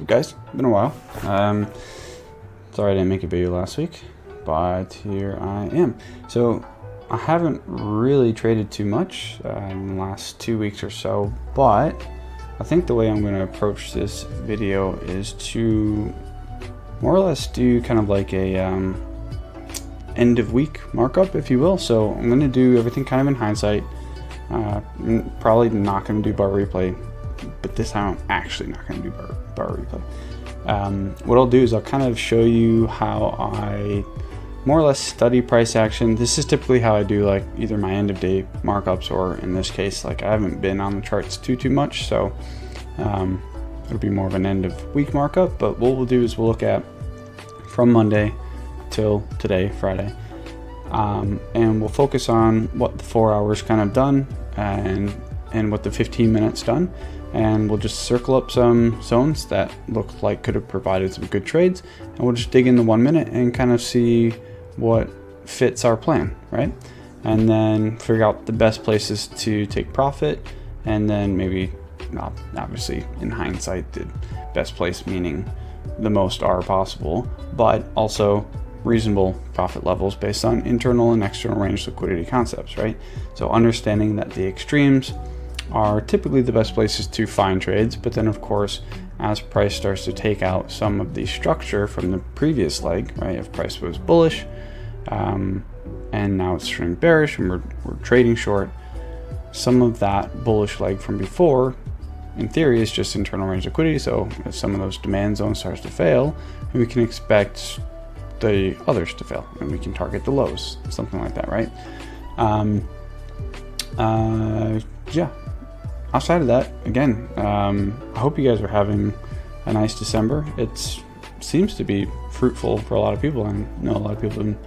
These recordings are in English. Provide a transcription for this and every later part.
guys? Been a while. Sorry I didn't make a video last week, but here I am. So I haven't really traded too much in the last 2 weeks or so, but I think the way I'm going to approach this video is to more or less do kind of like a end of week markup, if you will. So I'm going to do everything kind of in hindsight. Probably not going to do bar replay, but this time I'm actually not going to do bar replay. What I'll do is I'll kind of show you how I more or less study price action. This is typically how I do like either my end of day markups, or in this case, like I haven't been on the charts too much, so it'll be more of an end of week markup. But what we'll do is we'll look at from Monday till today, Friday, and we'll focus on what the 4 hours kind of done and what the 15 minutes done. And we'll just circle up some zones that look like could have provided some good trades, and we'll just dig in the 1 minute and kind of see what fits our plan, right? And then figure out the best places to take profit, and then maybe, not obviously in hindsight, the best place meaning the most R possible, but also reasonable profit levels based on internal and external range liquidity concepts, right? So understanding that the extremes are typically the best places to find trades, but then of course as price starts to take out some of the structure from the previous leg, right? If price was bullish and now it's turning bearish and we're trading short, some of that bullish leg from before in theory is just internal range liquidity. So if some of those demand zones starts to fail, we can expect the others to fail and we can target the lows, something like that, right? Yeah. Outside of that, again, I hope you guys are having a nice December. It seems to be fruitful for a lot of people. I know a lot of people have been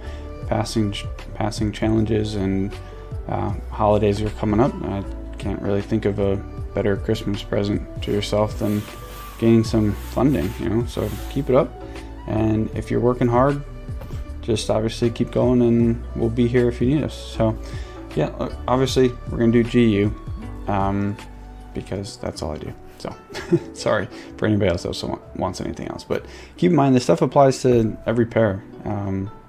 passing challenges, and holidays are coming up. I can't really think of a better Christmas present to yourself than gaining some funding, you know, so keep it up. And if you're working hard, just obviously keep going, and we'll be here if you need us. So yeah, obviously we're going to do GU. Because that's all I do. So sorry for anybody else that also wants anything else, but keep in mind this stuff applies to every pair.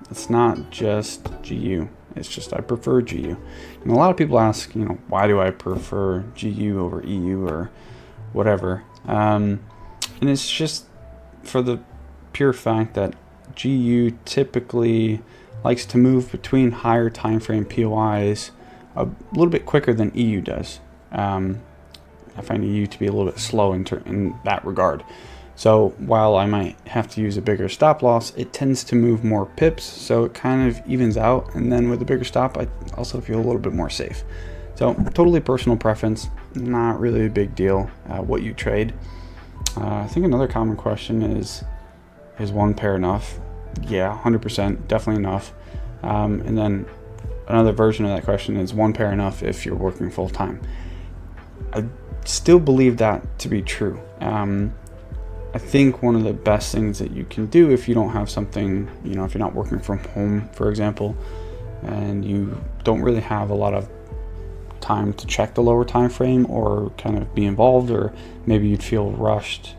It's not just GU, it's just I prefer GU. And a lot of people ask, you know, why do I prefer GU over EU or whatever? And it's just for the pure fact that GU typically likes to move between higher time frame POIs a little bit quicker than EU does. I find EU to be a little bit slow in that regard. So while I might have to use a bigger stop loss, it tends to move more pips, so it kind of evens out. And then with a bigger stop, I also feel a little bit more safe. So totally personal preference, not really a big deal what you trade. I think another common question is one pair enough? Yeah, 100%, definitely enough. And then another version of that question is one pair enough if you're working full time? I still believe that to be true. I think one of the best things that you can do if you don't have something, you know, if you're not working from home, for example, and you don't really have a lot of time to check the lower time frame or kind of be involved, or maybe you'd feel rushed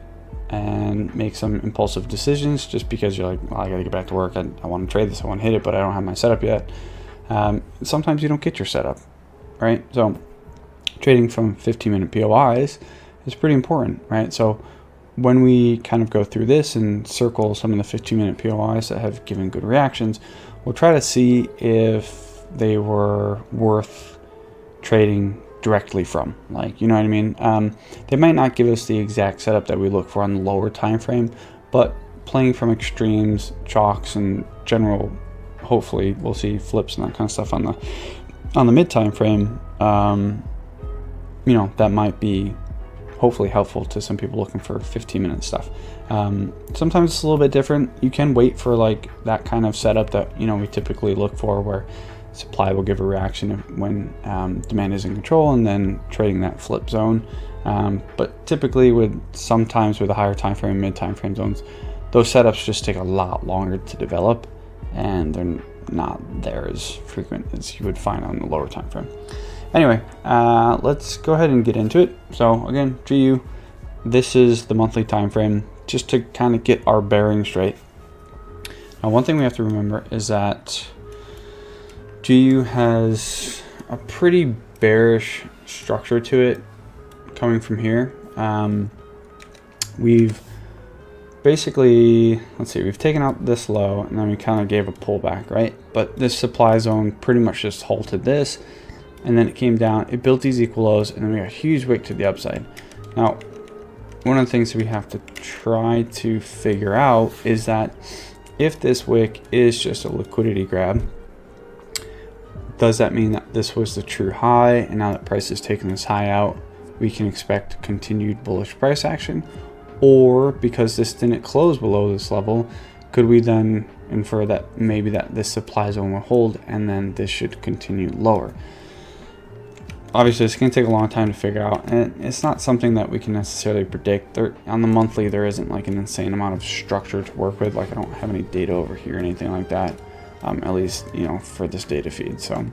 and make some impulsive decisions just because you're like, well, I gotta get back to work, I want to trade this, I want to hit it, but I don't have my setup yet. Sometimes you don't get your setup, right? So trading from 15-minute POIs is pretty important, right? So when we kind of go through this and circle some of the 15-minute POIs that have given good reactions, we'll try to see if they were worth trading directly from, like, you know what I mean? They might not give us the exact setup that we look for on the lower time frame, but playing from extremes, chalks, and general, hopefully we'll see flips and that kind of stuff on the mid time frame. You know, that might be hopefully helpful to some people looking for 15-minute stuff. Sometimes it's a little bit different. You can wait for like that kind of setup that, you know, we typically look for, where supply will give a reaction when demand is in control, and then trading that flip zone. But typically sometimes with a higher time frame, mid time frame zones, those setups just take a lot longer to develop, and they're not there as frequent as you would find on the lower time frame. Anyway, let's go ahead and get into it. So again, GU, this is the monthly time frame, just to kind of get our bearings straight. Now, one thing we have to remember is that GU has a pretty bearish structure to it coming from here. We've basically, let's see, we've taken out this low and then we kind of gave a pullback, right? But this supply zone pretty much just halted this, and then it came down, it built these equal lows, and then we got a huge wick to the upside. Now, one of the things that we have to try to figure out is that if this wick is just a liquidity grab, does that mean that this was the true high, and now that price has taken this high out, we can expect continued bullish price action? Or because this didn't close below this level, could we then infer that maybe that this supply zone will hold and then this should continue lower? Obviously, it's going to take a long time to figure out, and it's not something that we can necessarily predict. On the monthly, there isn't like an insane amount of structure to work with. Like, I don't have any data over here or anything like that, at least, you know, for this data feed. So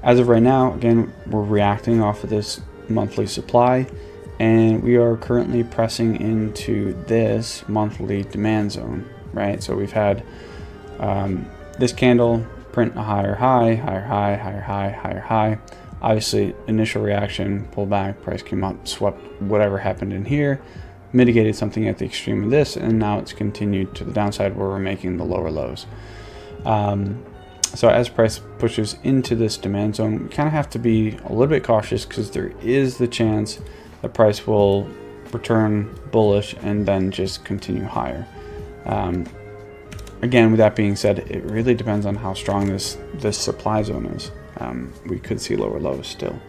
as of right now, again, we're reacting off of this monthly supply, and we are currently pressing into this monthly demand zone, right? So we've had this candle print a higher high, higher high, higher high, higher high. Obviously, initial reaction, pull back, price came up, swept whatever happened in here, mitigated something at the extreme of this, and now it's continued to the downside where we're making the lower lows. So as price pushes into this demand zone, we kind of have to be a little bit cautious, because there is the chance the price will return bullish and then just continue higher. Again, with that being said, it really depends on how strong this supply zone is. We could see lower lows still.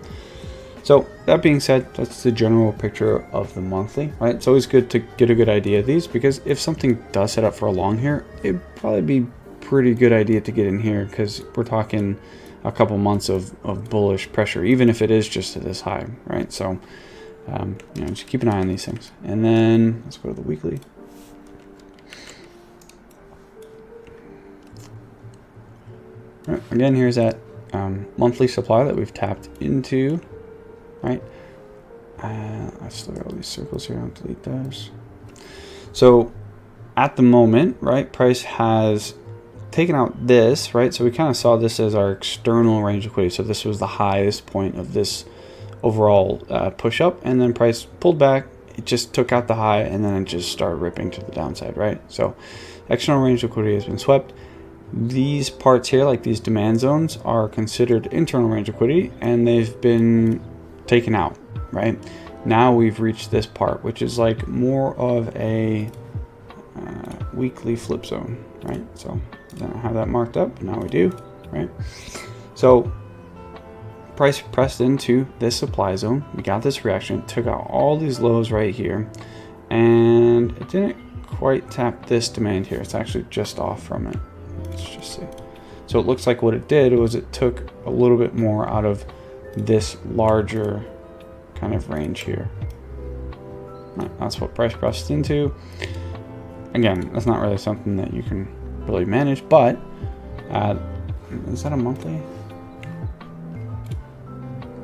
So that being said, that's the general picture of the monthly, right? It's always good to get a good idea of these, because if something does set up for a long here, it'd probably be pretty good idea to get in here, because we're talking a couple months of bullish pressure, even if it is just at this high, right? So you know, just keep an eye on these things. And then let's go to the weekly. All right, again, here's that monthly supply that we've tapped into, right? I've still got all these circles here. I'll delete those. So at the moment, right, price has taken out this, right? So we kind of saw this as our external range of liquidity. So this was the highest point of this overall push up, and then price pulled back. It just took out the high, and then it just started ripping to the downside, right? So external range of liquidity has been swept. These parts here, like these demand zones, are considered internal range of liquidity, and they've been taken out, right? Now we've reached this part, which is like more of a weekly flip zone, right? So I don't have that marked up, but now we do, right? So price pressed into this supply zone. We got this reaction, took out all these lows right here, and it didn't quite tap this demand here. It's actually just off from it. Let's just see. So it looks like what it did was it took a little bit more out of this larger kind of range here. Right, that's what price pressed into. Again, that's not really something that you can really manage, but is that a monthly?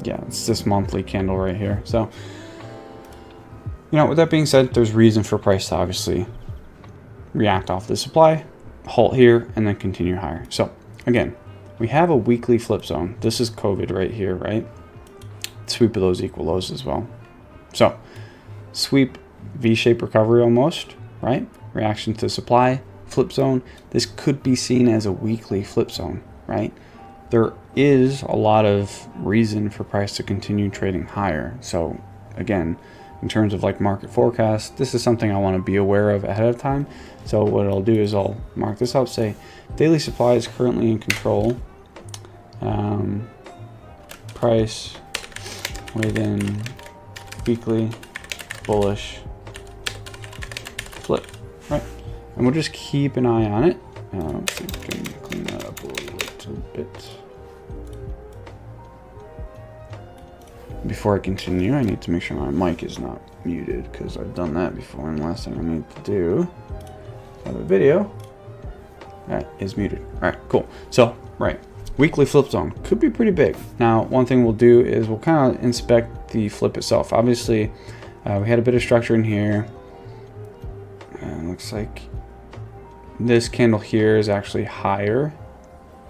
Yeah, it's this monthly candle right here. So, you know, with that being said, there's reason for price to obviously react off the supply, halt here, and then continue higher. So again, we have a weekly flip zone. This is COVID right here, right? Sweep of those equal lows as well. So sweep, V-shaped recovery almost, right? Reaction to supply, flip zone. This could be seen as a weekly flip zone, right? There is a lot of reason for price to continue trading higher. So again, in terms of like market forecast, this is something I want to be aware of ahead of time. So what I'll do is I'll mark this up, say daily supply is currently in control. Price within weekly bullish flip, right? And we'll just keep an eye on it. Let's see if we can clean that up a little bit. Before I continue, I need to make sure my mic is not muted, because I've done that before, and the last thing I need to do is have a video that is muted. All right, cool. So, right, weekly flip zone could be pretty big. Now, one thing we'll do is we'll kind of inspect the flip itself. Obviously, We had a bit of structure in here. Looks like this candle here is actually higher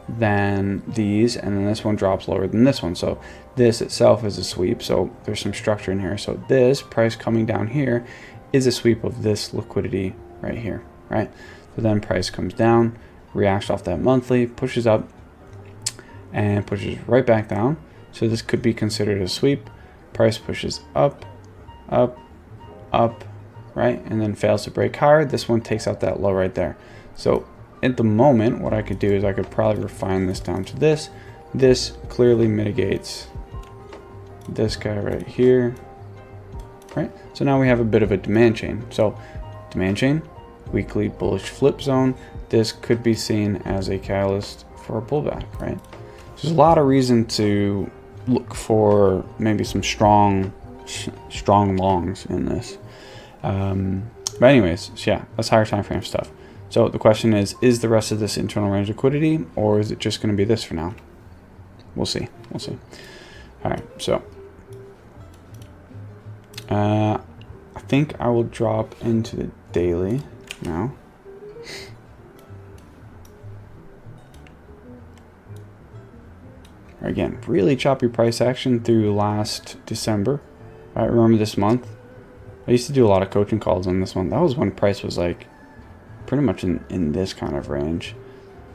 than these, and then this one drops lower than this one. So this itself is a sweep, so there's some structure in here. So this price coming down here is a sweep of this liquidity right here, right? So then price comes down, reacts off that monthly, pushes up, and pushes right back down. So this could be considered a sweep. Price pushes up, up, up, right? And then fails to break higher. This one takes out that low right there. So at the moment, what I could do is I could probably refine this down to this. This clearly mitigates this guy right here, right? So now we have a bit of a demand chain. So demand chain, weekly bullish flip zone. This could be seen as a catalyst for a pullback, right? There's a lot of reason to look for maybe some strong longs in this. But anyways, so yeah, that's higher time frame stuff. So the question is the rest of this internal range liquidity, or is it just going to be this for now? We'll see. We'll see. All right, so I think I will drop into the daily now. Again, really choppy price action through last December. I remember this month. I used to do a lot of coaching calls on this one. That was when price was like pretty much in this kind of range.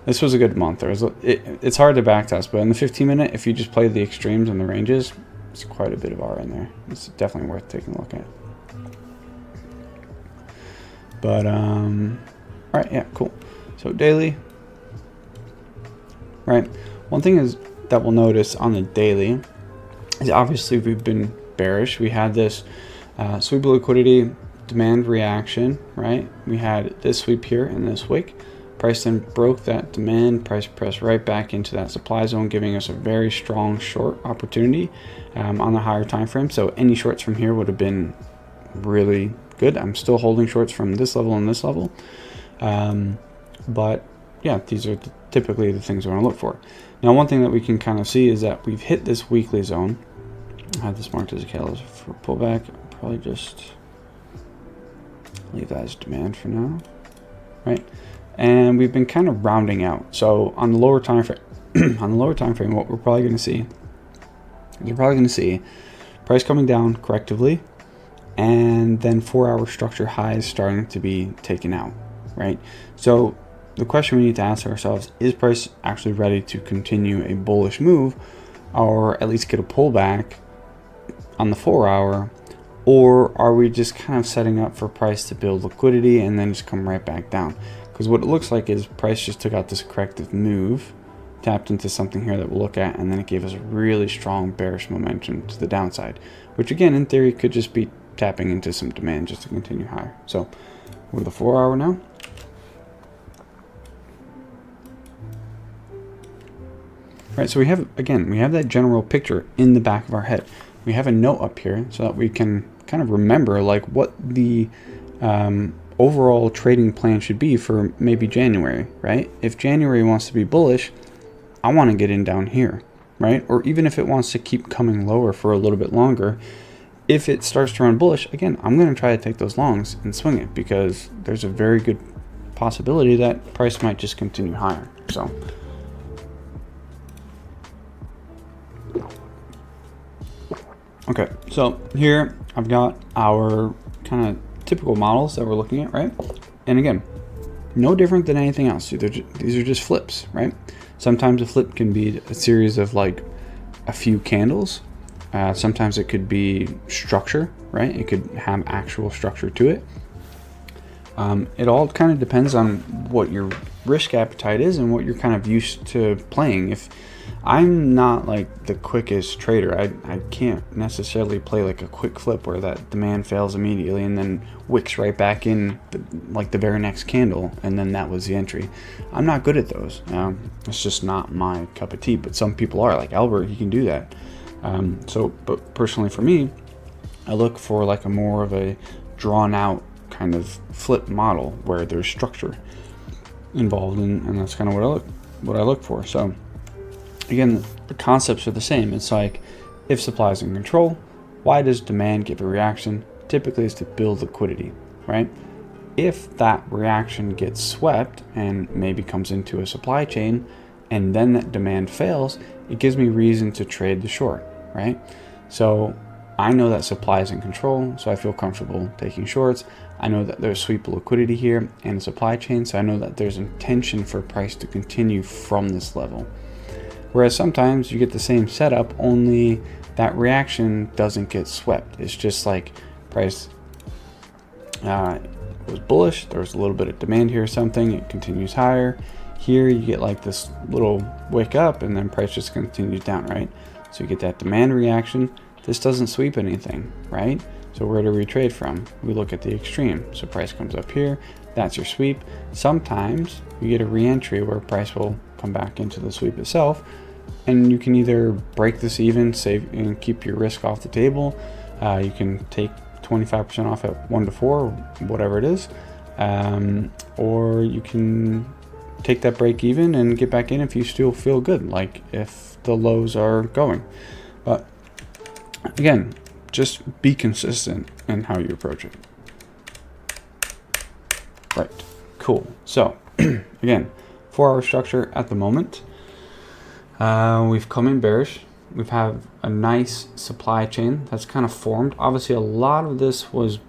This was a good month. It's hard to backtest, but in the 15-minute, if you just play the extremes and the ranges, it's quite a bit of R in there. It's definitely worth taking a look at. But all right, yeah, cool. So daily, right? One thing is that we'll notice on the daily is obviously we've been bearish. We had this sweep of liquidity, demand reaction, right? We had this sweep here and this wick. Price then broke that demand, price pressed right back into that supply zone, giving us a very strong short opportunity on the higher time frame. So any shorts from here would have been really good. I'm still holding shorts from this level and this level. But yeah, these are typically the things we want to look for. Now, one thing that we can kind of see is that we've hit this weekly zone. I have this marked as a catalyst for pullback. I'll probably just leave that as demand for now, right? And we've been kind of rounding out. So on the lower time frame, what we're probably going to see, you're probably going to see price coming down correctively, and then 4-hour structure highs starting to be taken out, right? So the question we need to ask ourselves, is price actually ready to continue a bullish move, or at least get a pullback on the 4-hour, or are we just kind of setting up for price to build liquidity and then just come right back down? Because what it looks like is price just took out this corrective move, tapped into something here that we'll look at, and then it gave us a really strong bearish momentum to the downside, which again, in theory, could just be tapping into some demand just to continue higher. So we're the 4-hour now. Right, so we have that general picture in the back of our head. We have a note up here so that we can kind of remember like what the overall trading plan should be for maybe January, right? If January wants to be bullish, I want to get in down here, right? Or even if it wants to keep coming lower for a little bit longer, if it starts to run bullish, again, I'm going to try to take those longs and swing it, because there's a very good possibility that price might just continue higher. So okay, so here I've got our kind of typical models that we're looking at, right? And again, no different than anything else. These are just flips, right? Sometimes a flip can be a series of like a few candles. Sometimes it could be structure, right? It could have actual structure to it. It all kind of depends on what your risk appetite is and what you're kind of used to playing. If I'm not like the quickest trader, I can't necessarily play like a quick flip where that demand fails immediately and then wicks right back in like the very next candle, and then that was the entry. I'm not good at those. It's just not my cup of tea, but some people are. Like Albert, he can do that. But personally for me, I look for like a more of a drawn out kind of flip model where there's structure involved, and that's kind of what I look for. So again, the concepts are the same. It's like, if supply is in control, why does demand give a reaction? typically is to build liquidity, right? If that reaction gets swept and maybe comes into a supply chain and then that demand fails, it gives me reason to trade the short, right? So I know that supply is in control, so I feel comfortable taking shorts. I know that there's sweep liquidity here and a supply chain, so I know that there's intention for price to continue from this level. Whereas sometimes you get the same setup, only that reaction doesn't get swept. It's just like price was bullish, there's a little bit of demand here or something, it continues higher. Here you get like this little wick up and then price just continues down, right? So you get that demand reaction. This doesn't sweep anything, right? So where do we trade from? We look at the extreme. So price comes up here, that's your sweep. Sometimes you get a re-entry where price will come back into the sweep itself, and you can either break this even, save and keep your risk off the table. You can take 25% off at 1 to 4, whatever it is, or you can take that break even and get back in if you still feel good, like if the lows are going. But again, just be consistent in how you approach it. Right, cool. So again, 4-hour structure at the moment. We've come in bearish. We've had a nice supply chain that's kind of formed. Obviously, a lot of this was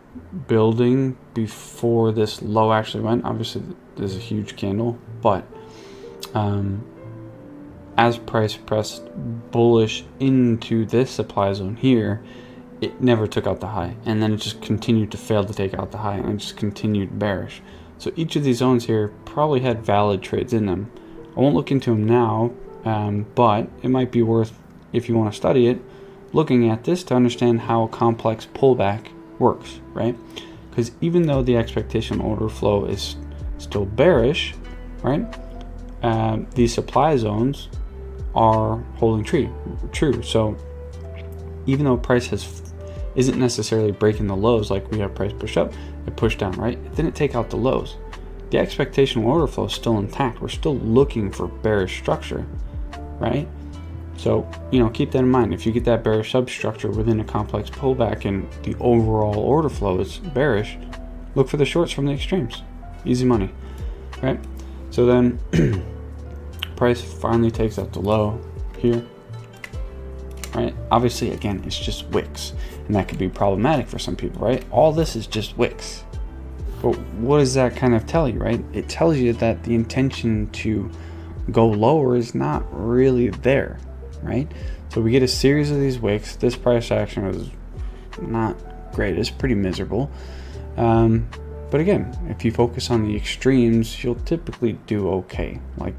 building before this low actually went. Obviously, there's a huge candle, but as price pressed bullish into this supply zone here, it never took out the high, and then it just continued to fail to take out the high, and it just continued bearish. So each of these zones here probably had valid trades in them. I won't look into them now, but it might be worth, if you want to study it, looking at this to understand how a complex pullback works, right? Because even though the expectation order flow is still bearish, right, these supply zones are holding true. So even though price isn't necessarily breaking the lows, like we have price push up, it pushed down, right? It didn't take out the lows. The expectation order flow is still intact. We're still looking for bearish structure, right? So, keep that in mind. If you get that bearish substructure within a complex pullback and the overall order flow is bearish, look for the shorts from the extremes. Easy money, right? So then price finally takes out the low here, right? Obviously, again, it's just wicks, and that could be problematic for some people, right? All this is just wicks. But what does that kind of tell you, right? It tells you that the intention to go lower is not really there, right? So we get a series of these wicks. This price action was not great. It's pretty miserable. But again, if you focus on the extremes, you'll typically do okay. Like,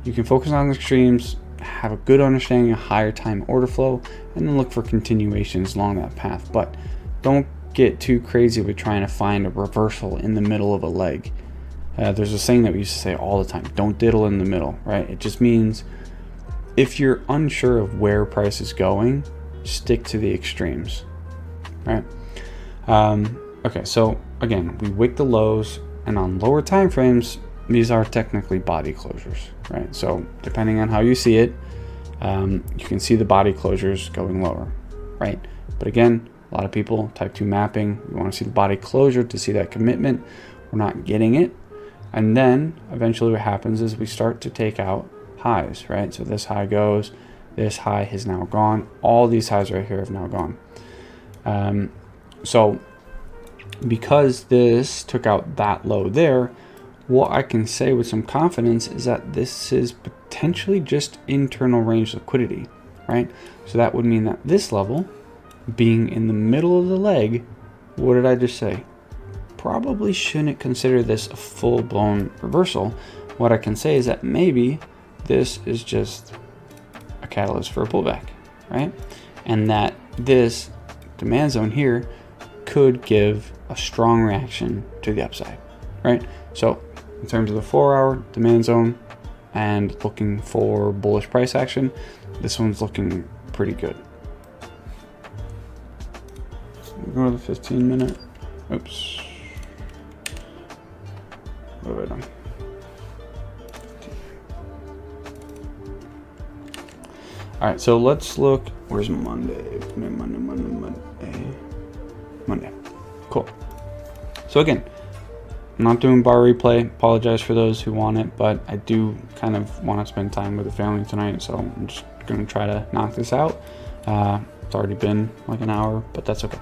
you can focus on the extremes, have a good understanding of higher time order flow, and then look for continuations along that path. But don't get too crazy with trying to find a reversal in the middle of a leg. There's a saying that we used to say all the time: don't diddle in the middle, right? It just means if you're unsure of where price is going, stick to the extremes, right? Okay, so again, we wick the lows, and on lower time frames, these are technically body closures, right? So depending on how you see it, you can see the body closures going lower, right? But again, a lot of people, type 2 mapping, you want to see the body closure to see that commitment. We're not getting it. And then eventually what happens is we start to take out highs, right? So this high goes, this high has now gone. All these highs right here have now gone. So because this took out that low there, what I can say with some confidence is that this is potentially just internal range liquidity, right? So that would mean that this level, being in the middle of the leg, what did I just say? Probably shouldn't consider this a full-blown reversal. What I can say is that maybe this is just a catalyst for a pullback, right? And that this demand zone here could give a strong reaction to the upside, right? So in terms of the 4-hour demand zone and looking for bullish price action, this one's looking pretty good. Go to the 15-minute. Oops. What have I done? All right, so let's look. Where's Monday? Monday. So again, I'm not doing bar replay. Apologize for those who want it, but I do kind of want to spend time with the family tonight, so I'm just going to try to knock this out. It's already been like an hour, but that's okay.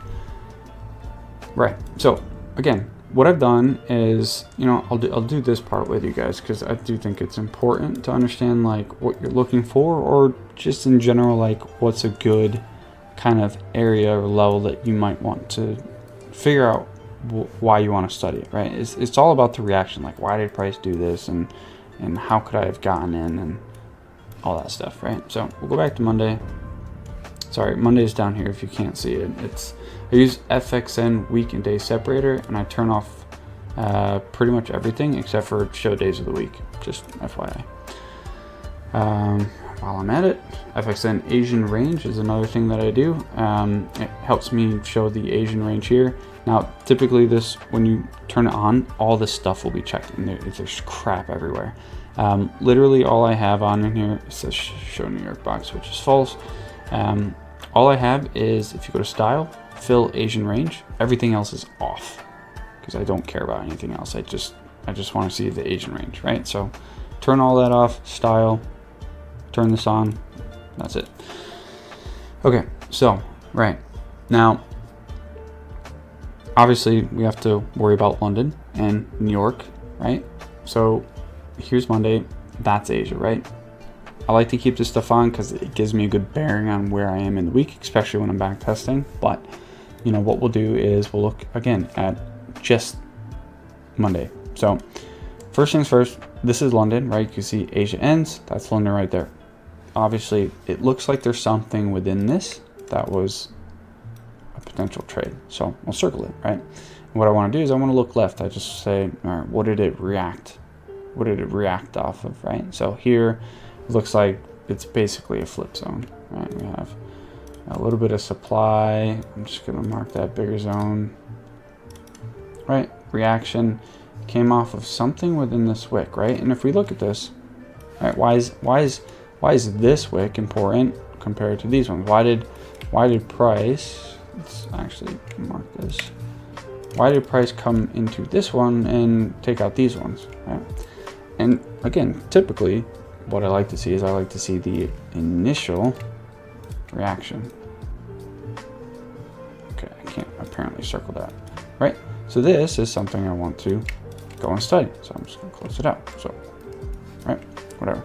Right. So again, what I've done is, you know, I'll do this part with you guys because I do think it's important to understand like what you're looking for, or just in general, like what's a good kind of area or level that you might want to figure out why you want to study it, right? It's all about the reaction, like why did price do this, and how could I have gotten in, and all that stuff, right? So we'll go back to Monday. Sorry, Monday is down here if you can't see it. I use FXN week and day separator, and I turn off pretty much everything except for show days of the week, just FYI. While I'm at it, FXN Asian range is another thing that I do. It helps me show the Asian range here. Now, typically this, when you turn it on, all this stuff will be checked, and there's crap everywhere. Literally all I have on in here, it says show New York box, which is false. All I have is, if you go to style, fill Asian range, everything else is off because I don't care about anything else. I just want to see the Asian range, right? So turn all that off, style, turn this on, that's it. Okay, so right now, obviously we have to worry about London and New York, right? So here's Monday, that's Asia, right? I like to keep this stuff on because it gives me a good bearing on where I am in the week, especially when I'm back testing. But you know what we'll do is we'll look again at just Monday. So first things first, this is London, right? You can see Asia ends, that's London right there. Obviously it looks like there's something within this that was a potential trade, so I'll circle it, right? And what I want to do is I want to look left. I just say, all right, what did it react off of, right? So here it looks like it's basically a flip zone, right? We have a little bit of supply. I'm just going to mark that bigger zone, right? Reaction came off of something within this wick, right? And if we look at this, right, why is this wick important compared to these ones? Why did price, let's actually mark this, why did price come into this one and take out these ones, right? And again, typically what I like to see is I like to see the initial reaction. Okay, I can't apparently circle that, right? So this is something I want to go and study. So I'm just gonna close it out. So, right, whatever.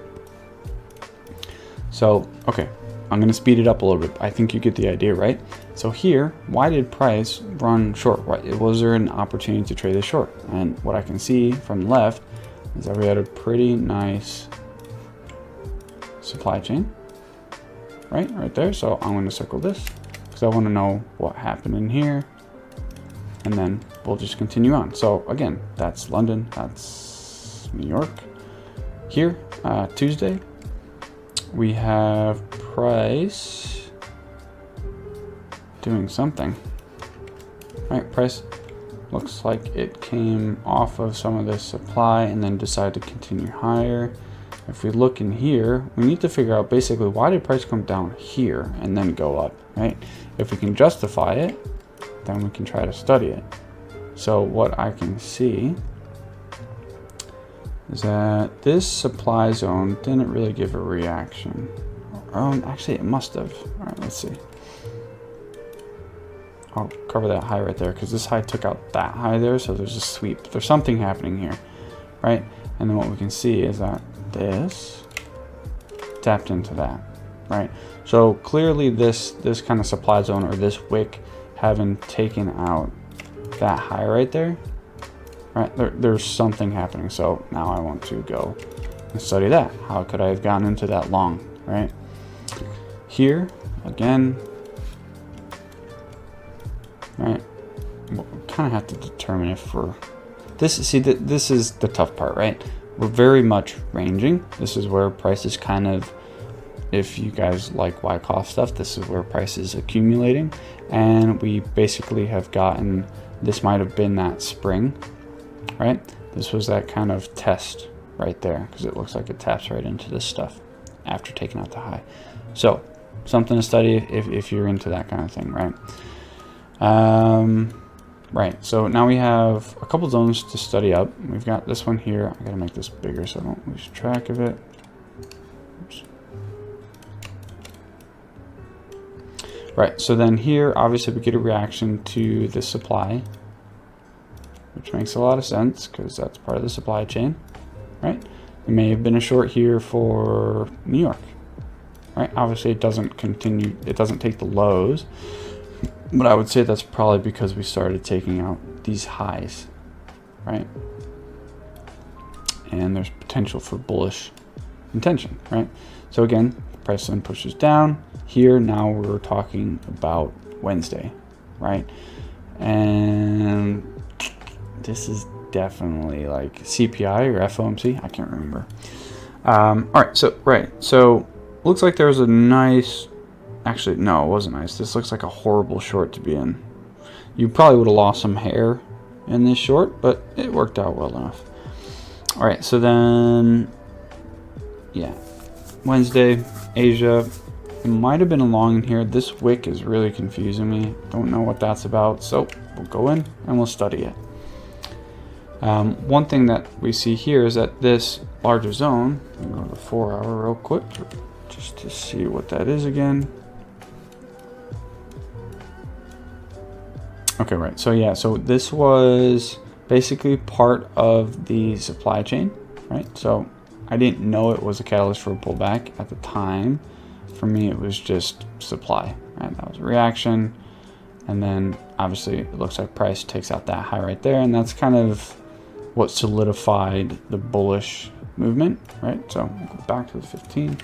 So, okay, I'm gonna speed it up a little bit. I think you get the idea, right? So here, why did price run short? Was there an opportunity to trade this short? And what I can see from the left is that we had a pretty nice supply chain, right there. So I'm going to circle this because I want to know what happened in here, and then we'll just continue on. So again, that's London, that's New York. Here, Tuesday, we have price doing something, right? Price looks like it came off of some of this supply and then decided to continue higher. If we look in here, we need to figure out basically why did price come down here and then go up, right? If we can justify it, then we can try to study it. So what I can see is that this supply zone didn't really give a reaction. Actually it must have. All right, let's see. I'll cover that high right there because this high took out that high there, so there's a sweep. There's something happening here, right? And then what we can see is that this tapped into that, right? So clearly this kind of supply zone, or this wick, having taken out that high right there, right? There's something happening. So now I want to go and study that. How could I have gotten into that long, right? Here, again, right? We'll kind of have to determine if we're this. See, this is the tough part, right? We're very much ranging. This is where price is kind of, if you guys like Wyckoff stuff, this is where price is accumulating, and we basically have gotten. This might have been that spring, right? This was that kind of test right there because it looks like it taps right into this stuff after taking out the high. So something to study if you're into that kind of thing, right? right, so now we have a couple zones to study up. We've got this one here. I gotta make this bigger so I don't lose track of it. Oops. Right, so then here, obviously we get a reaction to the supply, which makes a lot of sense because that's part of the supply chain, right? There may have been a short here for New York, right? Obviously it doesn't continue, it doesn't take the lows, but I would say that's probably because we started taking out these highs, right? And there's potential for bullish intention, right? So again, the price then pushes down. Here now we're talking about Wednesday, right? And this is definitely like CPI or FOMC. I can't remember. All right, so looks like there's a nice. Actually, no, it wasn't nice. This looks like a horrible short to be in. You probably would have lost some hair in this short, but it worked out well enough. All right, so then, yeah, Wednesday, Asia. It might have been a long in here. This wick is really confusing me. Don't know what that's about, so we'll go in and we'll study it. One thing that we see here is that this larger zone, I'm going to go to the 4 hour real quick just to see what that is again. Okay, right, so yeah, so this was basically part of the supply chain, right? So I didn't know it was a catalyst for a pullback at the time. For me, it was just supply, right? That was a reaction. And then obviously it looks like price takes out that high right there. And that's kind of what solidified the bullish movement, right? So we'll go back to the 15.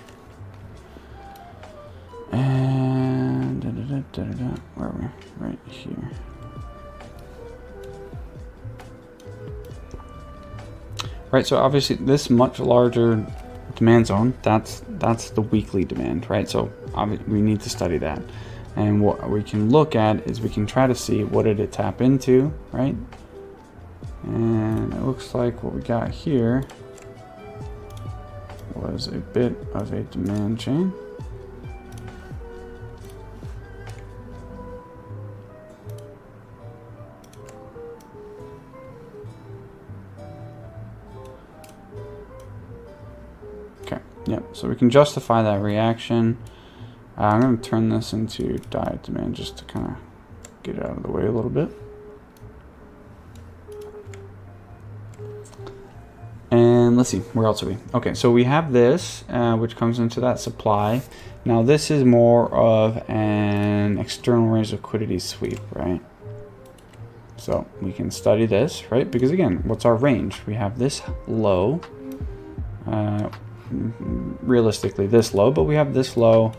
And where are we? Right here. Right, so obviously this much larger demand zone, that's the weekly demand, right? So we need to study that. And what we can look at is we can try to see what did it tap into, right? And it looks like what we got here was a bit of a demand chain. Yep, so we can justify that reaction. I'm going to turn this into diet demand just to kind of get it out of the way a little bit. And let's see, where else are we? Okay, so we have this, which comes into that supply. Now this is more of an external range liquidity sweep, right? So we can study this, right? Because again, what's our range? We have this low. Realistically this low, but we have this low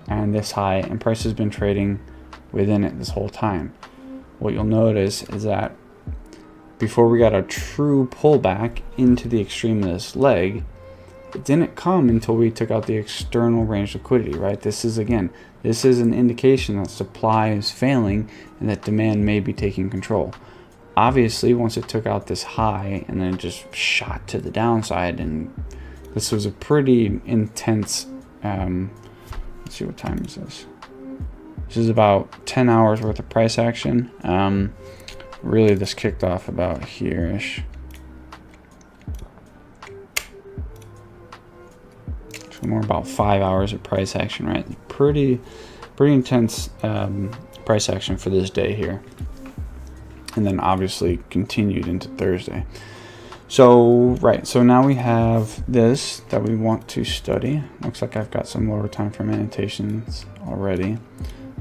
and this high, and price has been trading within it this whole time. What you'll notice is that before we got a true pullback into the extreme of this leg, it didn't come until we took out the external range liquidity, right? This is an indication that supply is failing and that demand may be taking control. Obviously, once it took out this high and then it just shot to the downside, and this was a pretty intense, let's see, what time is this? This is about 10 hours worth of price action. Really, this kicked off about here-ish. So more about 5 hours of price action, right? Pretty intense price action for this day here. And then obviously continued into Thursday. So, right, so now we have this that we want to study. Looks like I've got some lower time frame annotations already.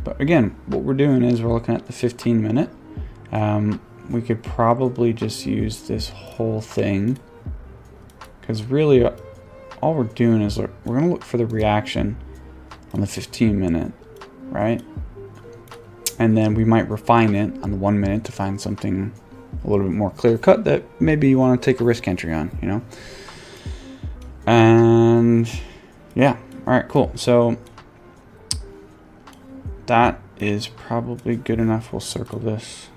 But again, what we're doing is we're looking at the 15-minute. We could probably just use this whole thing, because really all we're doing is we're going to look for the reaction on the 15-minute, right? And then we might refine it on the 1 minute to find something a little bit more clear cut that maybe you want to take a risk entry on, you know? And yeah, all right, cool. So that is probably good enough. We'll circle this.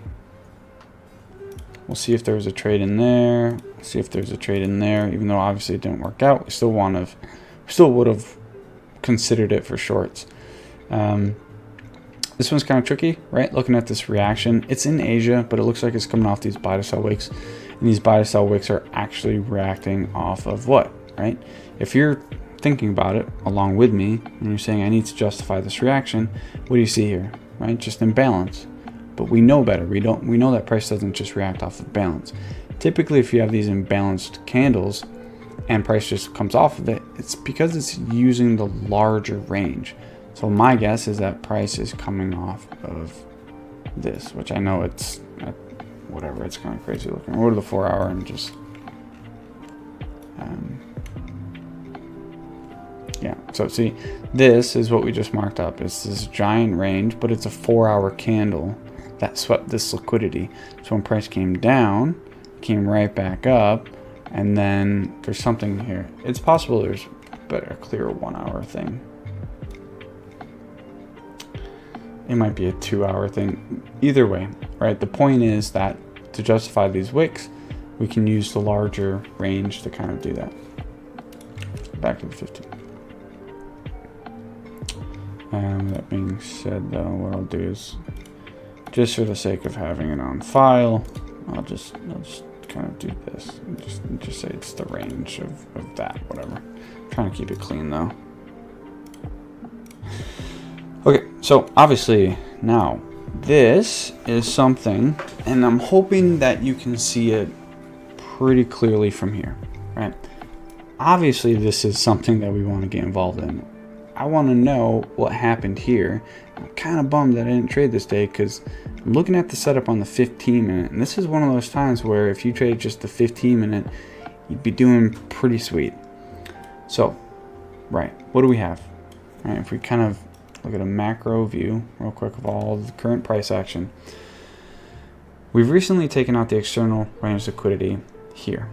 We'll see if there's a trade in there. See if there's a trade in there, even though obviously it didn't work out. We still would have considered it for shorts. This one's kind of tricky, right? Looking at this reaction, it's in Asia, but it looks like it's coming off these buy to sell wicks, and these buy to sell wicks are actually reacting off of what, right? If you're thinking about it along with me and you're saying I need to justify this reaction, what do you see here, right? Just imbalance. But we know better. We know that price doesn't just react off of balance. Typically, if you have these imbalanced candles and price just comes off of it, it's because it's using the larger range. So my guess is that price is coming off of this, which I know it's whatever, it's kind of crazy looking. Go to the 4 hour and just yeah, so see, this is what we just marked up. It's this giant range, but it's a 4 hour candle that swept this liquidity. So when price came down, came right back up, and then there's something here. It's possible there's a clearer 1 hour thing. It might be a 2 hour thing. Either way, right? The point is that to justify these wicks, we can use the larger range to kind of do that. Back to the 15. That being said, though, what I'll do is, just for the sake of having it on file, I'll just kind of do this. And just say it's the range of that, whatever. I'm trying to keep it clean, though. Okay, so obviously now this is something, and I'm hoping that you can see it pretty clearly from here, right? Obviously, this is something that we want to get involved in. I want to know what happened here. I'm kind of bummed that I didn't trade this day because I'm looking at the setup on the 15 minute, and this is one of those times where if you trade just the 15 minute, you'd be doing pretty sweet. So, right, what do we have? All right, if we kind of look at a macro view real quick of all the current price action, we've recently taken out the external range liquidity here,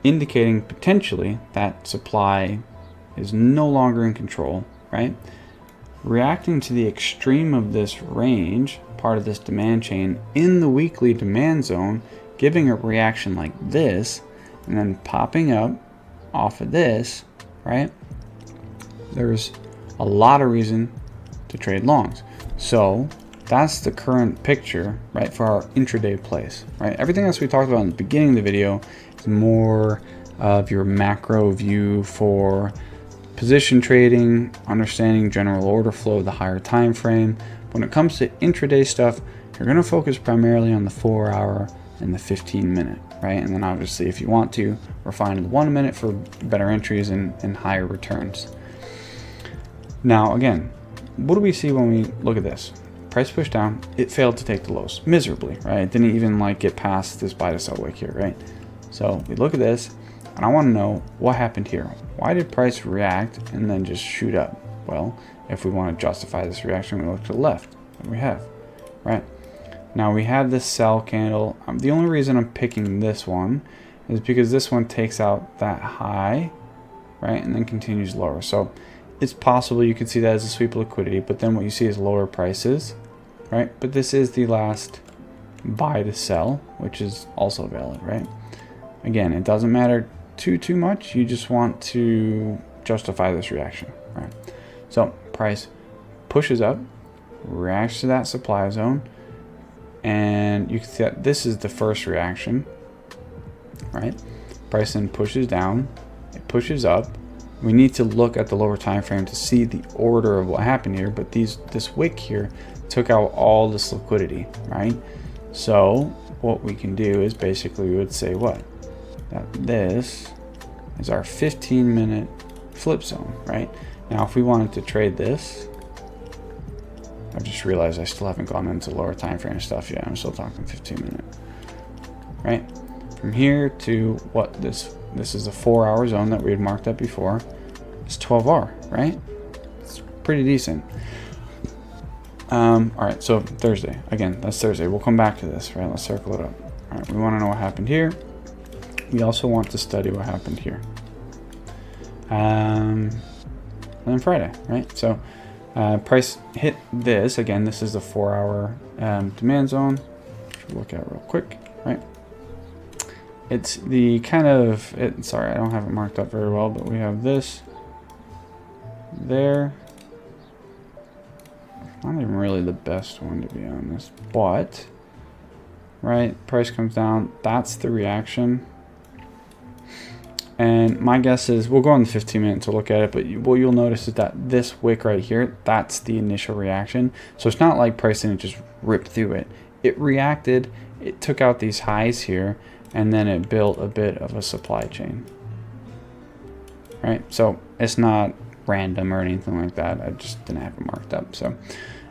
indicating potentially that supply is no longer in control, right? Reacting to the extreme of this range, part of this demand chain, in the weekly demand zone, giving a reaction like this, and then popping up off of this, right? There's a lot of reason to trade longs. So that's the current picture, right, for our intraday plays, right? Everything else we talked about in the beginning of the video is more of your macro view for position trading, understanding general order flow, the higher time frame. When it comes to intraday stuff, you're going to focus primarily on the 4 hour and the 15 minute, right? And then obviously if you want to, refine the 1 minute for better entries and higher returns. Now again, what do we see when we look at this? Price pushed down, it failed to take the lows miserably, right? It didn't even like get past this buy to sell wick here, right? So we look at this, and I want to know what happened here. Why did price react and then just shoot up? Well, if we want to justify this reaction, we look to the left. What do we have, right? Now we have this sell candle. The only reason I'm picking this one is because this one takes out that high, right? And then continues lower. So it's possible you could see that as a sweep of liquidity, but then what you see is lower prices, right? But this is the last buy to sell, which is also valid, right? Again, it doesn't matter too much. You just want to justify this reaction, right? So price pushes up, reacts to that supply zone, and you can see that this is the first reaction, right? Price then pushes down, it pushes up. We need to look at the lower time frame to see the order of what happened here, but this wick here took out all this liquidity, right? So what we can do is basically we would say what? That this is our 15-minute flip zone, right? Now if we wanted to trade this, I just realized I still haven't gone into lower time frame stuff yet. I'm still talking 15-minute, right? From here to what this is a 4 hour zone that we had marked up before. It's 12R, right? It's pretty decent. All right, so Thursday. Again, that's Thursday. We'll come back to this, right? Let's circle it up. All right, we want to know what happened here. We also want to study what happened here. And then Friday, right? So price hit this. Again, this is the 4 hour demand zone. Look at it real quick, right? It's the kind of, sorry, I don't have it marked up very well, but we have this there. not even really the best one, to be honest, but right, price comes down, that's the reaction. And my guess is we'll go on the 15 minutes to look at it, but what you'll notice is that this wick right here, that's the initial reaction. So it's not like price didn't just rip through it. It reacted, it took out these highs here, and then it built a bit of a supply chain. Right, so it's not random or anything like that. I just didn't have it marked up. So,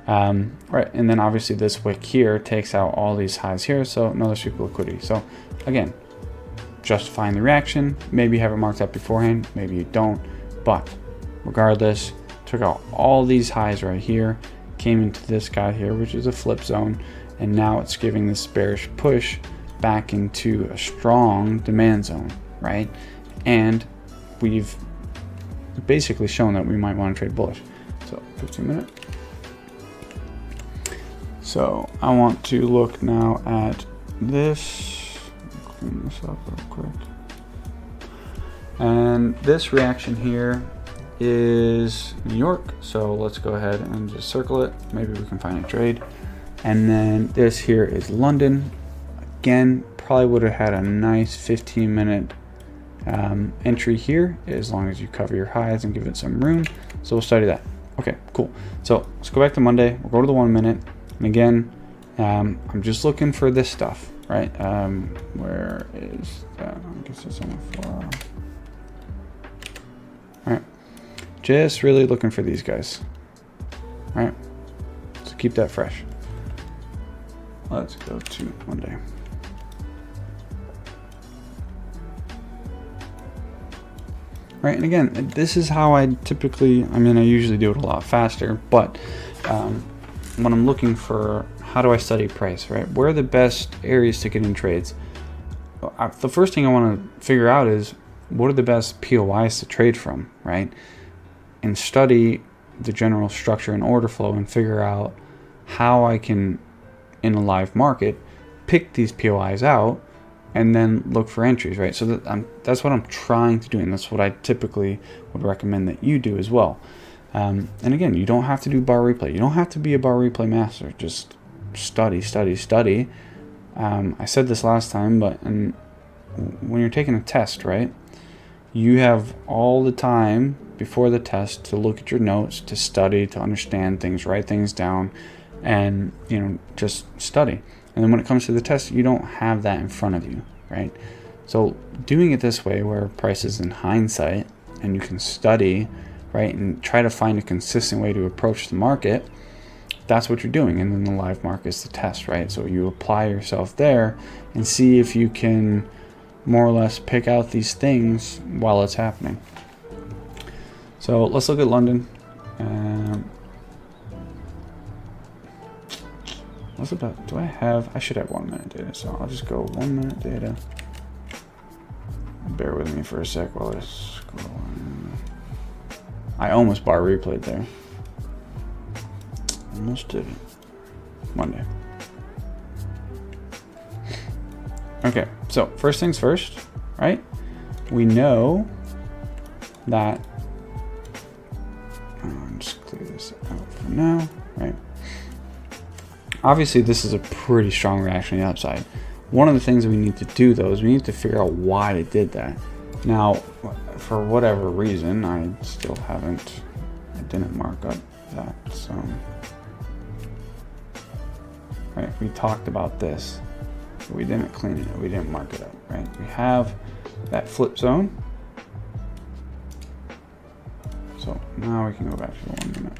right, and then obviously this wick here takes out all these highs here, so another super liquidity. So again, justifying the reaction. Maybe you have it marked up beforehand, maybe you don't, but regardless, took out all these highs right here, came into this guy here, which is a flip zone, and now it's giving this bearish push back into a strong demand zone, right? And we've basically shown that we might want to trade bullish. So 15 minutes. So I want to look now at this. Clean this up real quick. And this reaction here is New York. So let's go ahead and just circle it. Maybe we can find a trade. And then this here is London. Again, probably would have had a nice 15-minute entry here, as long as you cover your highs and give it some room. So we'll study that. Okay, cool. So let's go back to Monday. We'll go to the 1 minute. And again, I'm just looking for this stuff, right? Where is that? I guess it's on the 4 hour. All right, just really looking for these guys. All right, so keep that fresh. Let's go to Monday. Right, and again, this is how I typically, I usually do it a lot faster, but when I'm looking for, how do I study price, right? Where are the best areas to get in trades? The first thing I want to figure out is, what are the best POIs to trade from, right? And study the general structure and order flow and figure out how I can, in a live market, pick these POIs out and then look for entries, right? So that's what I'm trying to do, and that's what I typically would recommend that you do as well. And again, you don't have to do bar replay. You don't have to be a bar replay master. Just study, study, study. I said this last time, but when you're taking a test, right, you have all the time before the test to look at your notes, to study, to understand things, write things down, and just study. And then when it comes to the test, you don't have that in front of you, right? So doing it this way, where price is in hindsight and you can study, right, and try to find a consistent way to approach the market, that's what you're doing. And then the live market is the test, right? So you apply yourself there and see if you can more or less pick out these things while it's happening. So let's look at London. What's about, I should have 1 minute data, so I'll just go 1 minute data. Bear with me for a sec while I scroll. I almost bar replayed there. Almost did it. Monday. Okay, so first things first, right? We know that, I'll just clear this out for now, right? Obviously, this is a pretty strong reaction on the upside. One of the things we need to do, though, is we need to figure out why it did that. Now, for whatever reason, I didn't mark up that. So, right, we talked about this, but we didn't clean it. We didn't mark it up, right? We have that flip zone. So now we can go back to the 1 minute.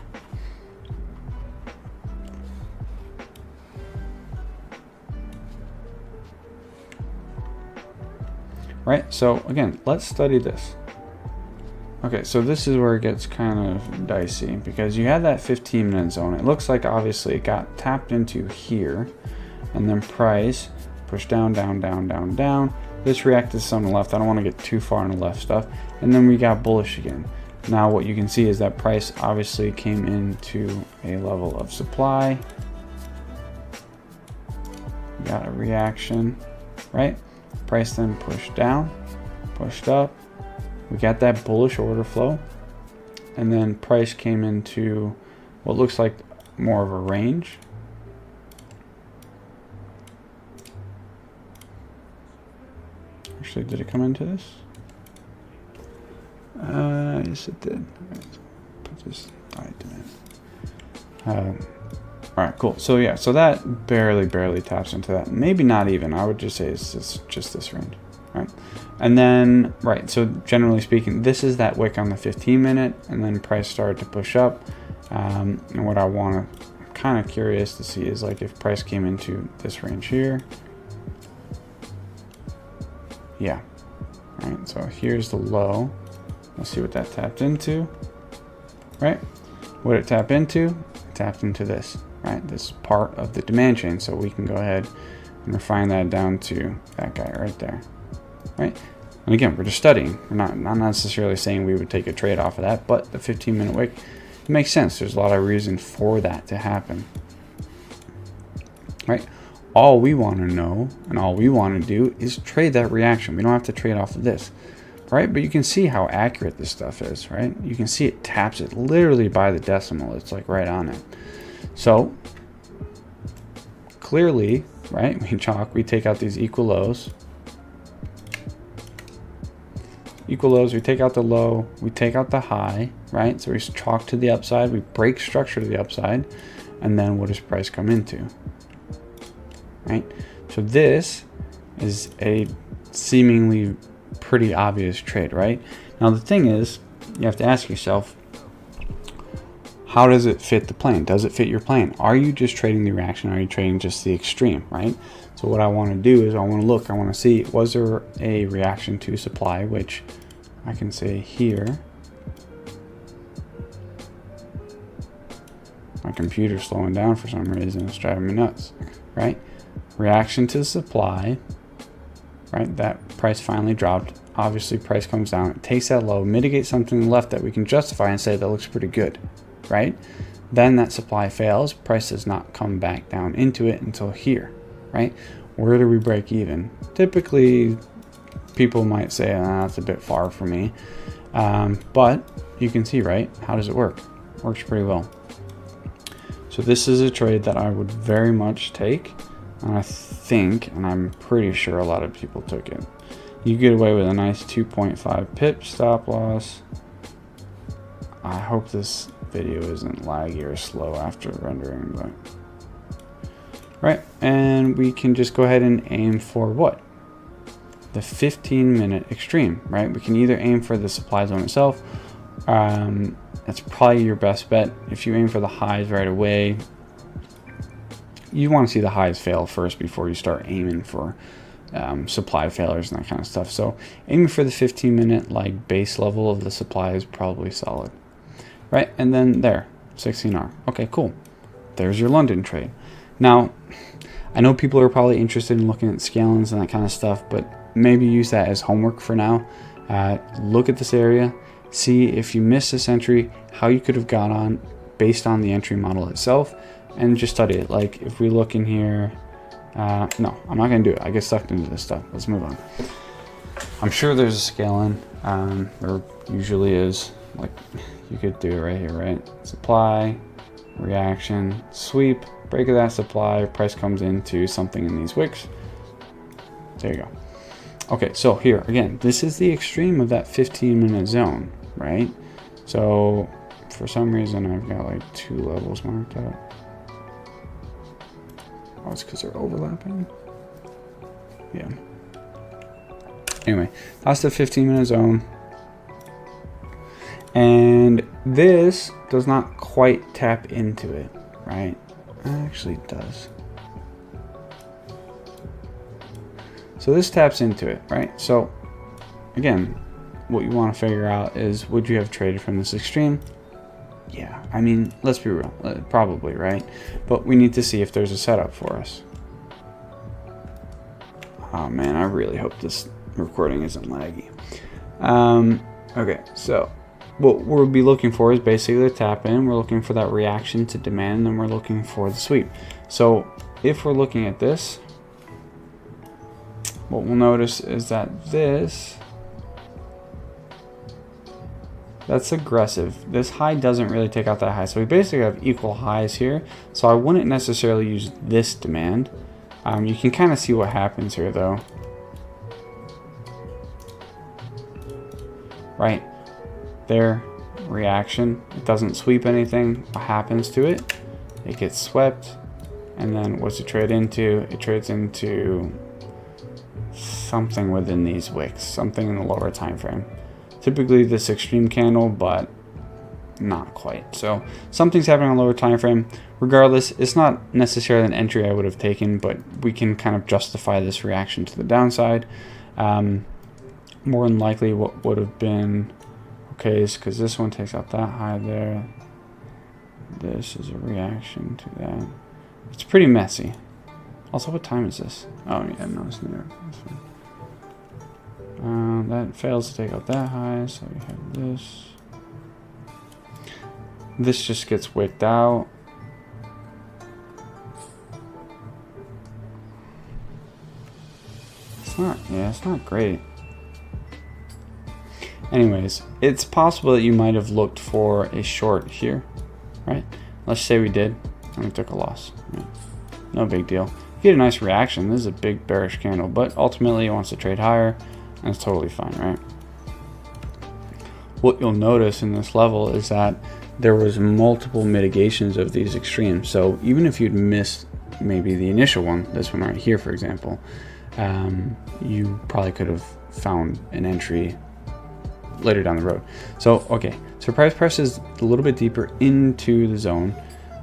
Right, so again, let's study this. Okay, so this is where it gets kind of dicey, because you had that 15-minute zone. It looks like obviously it got tapped into here, and then price pushed down, down, down, down, down. This reacted to some on the left. I don't want to get too far on the left stuff. And then we got bullish again. Now what you can see is that price obviously came into a level of supply. We got a reaction, right? Price then pushed down, pushed up. We got that bullish order flow, and then price came into what looks like more of a range. Actually, did it come into this? Yes, it did. Right. Put this demand. All right, cool. So yeah, so that barely taps into that. Maybe not even. I would just say it's just this range, right? And then, right, so generally speaking, this is that wick on the 15-minute, and then price started to push up. And what I want to, kind of curious to see is like if price came into this range here. Yeah, all right, so here's the low. Let's see what that tapped into, right? What it tapped into? It tapped into this, right? This part of the demand chain. So we can go ahead and refine that down to that guy right there, right? And again, we're just studying. We're not necessarily saying we would take a trade off of that, but the 15-minute wick, it makes sense. There's a lot of reason for that to happen, right? All we want to know and all we want to do is trade that reaction. We don't have to trade off of this, right? But you can see how accurate this stuff is, right? You can see it taps it literally by the decimal. It's like right on it. So clearly, right, we take out these equal lows. Equal lows, we take out the low, we take out the high, right? So we chalk to the upside, we break structure to the upside, and then what does price come into? Right? So this is a seemingly pretty obvious trade, right? Now the thing is, you have to ask yourself, how does it fit the plan? Does it fit your plan? Are you just trading the reaction? Are you trading just the extreme, right? So what I want to do is I want to see, was there a reaction to supply, which I can say here. My computer's slowing down for some reason. It's driving me nuts, right? Reaction to supply, right? That price finally dropped. Obviously, price comes down. It takes that low, mitigates something left that we can justify and say that looks pretty good, right? Then that supply fails. Price does not come back down into it until here, right? Where do we break even? Typically, people might say, that's a bit far for me. But you can see, right? How does it work? Works pretty well. So this is a trade that I would very much take. And I think, and I'm pretty sure a lot of people took it. You get away with a nice 2.5 pip stop loss. I hope this video isn't laggy or slow after rendering, but right. And we can just go ahead and aim for what? The 15-minute extreme, right? We can either aim for the supply zone itself. That's probably your best bet. If you aim for the highs right away, you want to see the highs fail first before you start aiming for supply failures and that kind of stuff. So aiming for the 15-minute like base level of the supply is probably solid, right? And then there, 16R. Okay, cool. There's your London trade. Now, I know people are probably interested in looking at scalings and that kind of stuff, but maybe use that as homework for now. Look at this area, see if you missed this entry, how you could have got on based on the entry model itself, and just study it. Like if we look in here, no, I'm not gonna do it. I get sucked into this stuff. Let's move on. I'm sure there's a scaling, there usually is. Like you could do it right here, right? Supply, reaction, sweep, break of that supply, price comes into something in these wicks. There you go. Okay, so here again, this is the extreme of that 15-minute zone, right? So for some reason I've got like 2 levels marked out. Oh, it's because they're overlapping. Yeah. Anyway, that's the 15-minute zone. And this does not quite tap into it, right? Actually, it does. So this taps into it, right? So again, what you want to figure out is, would you have traded from this extreme? Yeah, I mean, let's be real, probably, right? But we need to see if there's a setup for us. Oh man, I really hope this recording isn't laggy. Okay, so what we'll be looking for is basically the tap in. We're looking for that reaction to demand, and then we're looking for the sweep. So if we're looking at this, what we'll notice is that this That's aggressive. This high doesn't really take out that high. So we basically have equal highs here. So I wouldn't necessarily use this demand. You can kind of see what happens here though. Right there, reaction. It doesn't sweep anything. What happens to it? It gets swept. And then what's it trade into? It trades into something within these wicks, something in the lower time frame. Typically this extreme candle, but not quite. So something's happening on lower time frame. Regardless, it's not necessarily an entry I would have taken, but we can kind of justify this reaction to the downside. More than likely what would have been okay is because this one takes out that high there. This is a reaction to that. It's pretty messy. Also, what time is this? Oh yeah, no, it's near. That fails to take out that high, so we have this. This just gets wicked out. It's not great. Anyways, it's possible that you might have looked for a short here, right? Let's say we did, and we took a loss. Right? No big deal. You get a nice reaction. This is a big bearish candle, but ultimately it wants to trade higher, and it's totally fine, right? What you'll notice in this level is that there was multiple mitigations of these extremes. So even if you'd missed maybe the initial one, this one right here, for example, you probably could have found an entry later down the road. So, okay, so price presses a little bit deeper into the zone.